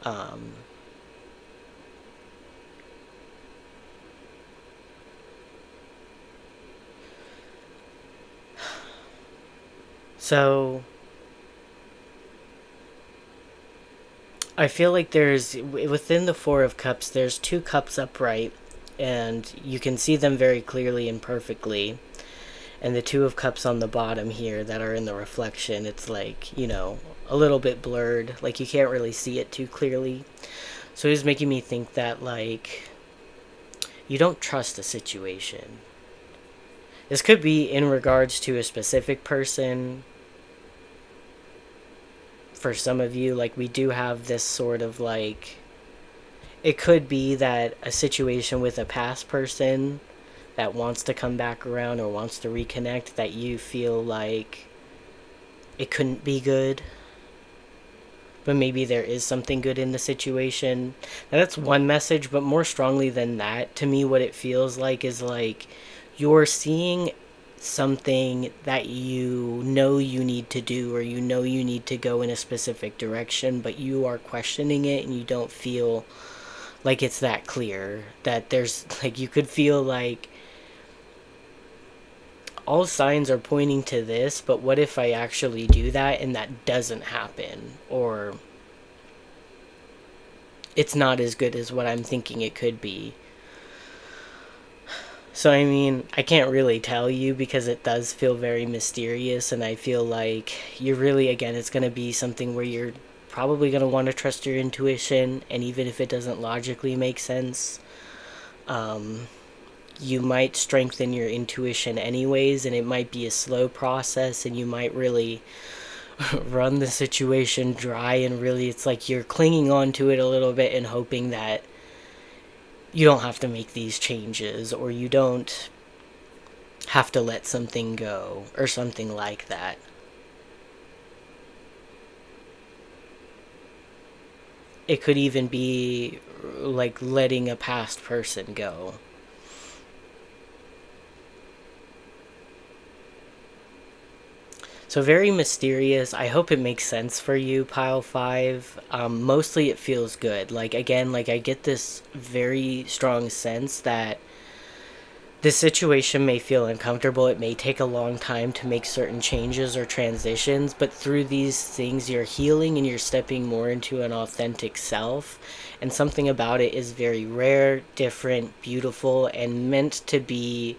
Um, so I feel like within the Four of Cups, there's two cups upright, and you can see them very clearly and perfectly. And the Two of Cups on the bottom here that are in the reflection, it's like, a little bit blurred. Like, you can't really see it too clearly. So it's making me think that, like, you don't trust a situation. This could be in regards to a specific person. For some of you, like, we do have this sort of like, it could be that a situation with a past person that wants to come back around or wants to reconnect, that you feel like it couldn't be good, but maybe there is something good in the situation. Now, that's one message, but more strongly than that, to me, what it feels like is like you're seeing something that you know you need to do, or you know you need to go in a specific direction, but you are questioning it and you don't feel like it's that clear. That there's like, you could feel like all signs are pointing to this, but what if I actually do that and that doesn't happen? Or it's not as good as what I'm thinking it could be. So, I mean, I can't really tell you because it does feel very mysterious, and I feel like you're really, again, it's going to be something where you're probably going to want to trust your intuition, and even if it doesn't logically make sense, you might strengthen your intuition anyways, and it might be a slow process, and you might really run the situation dry, and really it's like you're clinging on to it a little bit and hoping that you don't have to make these changes, or you don't have to let something go, or something like that. It could even be like letting a past person go. So, very mysterious. I hope it makes sense for you, Pile 5. Mostly it feels good. Like, again, like, I get this very strong sense that this situation may feel uncomfortable. It may take a long time to make certain changes or transitions, but through these things, you're healing and you're stepping more into an authentic self. And something about it is very rare, different, beautiful, and meant to be,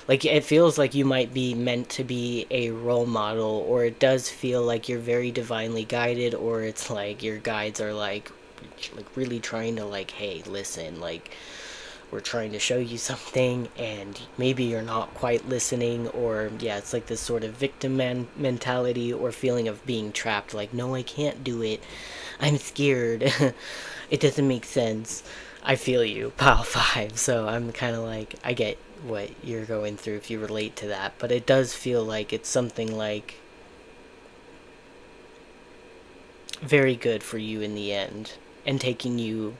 like, it feels like you might be meant to be a role model, or it does feel like you're very divinely guided, or it's like your guides are like really trying to, like, hey, listen, like, we're trying to show you something and maybe you're not quite listening. Or yeah, it's like this sort of mentality or feeling of being trapped, like, no, I can't do it, I'm scared. It doesn't make sense. I feel you, pile 5. So I'm kind of like, I get what you're going through if you relate to that, but it does feel like it's something like very good for you in the end, and taking you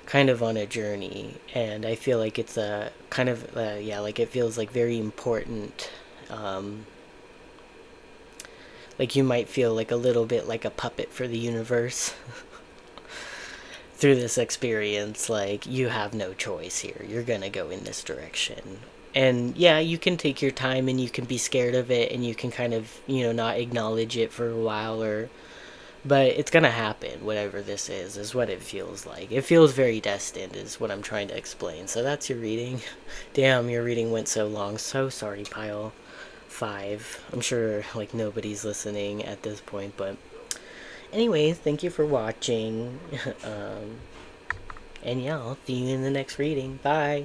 kind of on a journey. And I feel like it's a kind of yeah, like, it feels like very important. um like, you might feel like a little bit like a puppet for the universe through this experience. Like, you have no choice here, you're gonna go in this direction. And yeah, you can take your time and you can be scared of it, and you can kind of, not acknowledge it for a while, or but it's gonna happen. Whatever this is what it feels like. It feels very destined, is what I'm trying to explain. So that's your reading. Damn, your reading went so long. So sorry, pile 5. I'm sure, like, nobody's listening at this point, but anyways, thank you for watching. And yeah, I'll see you in the next reading. Bye.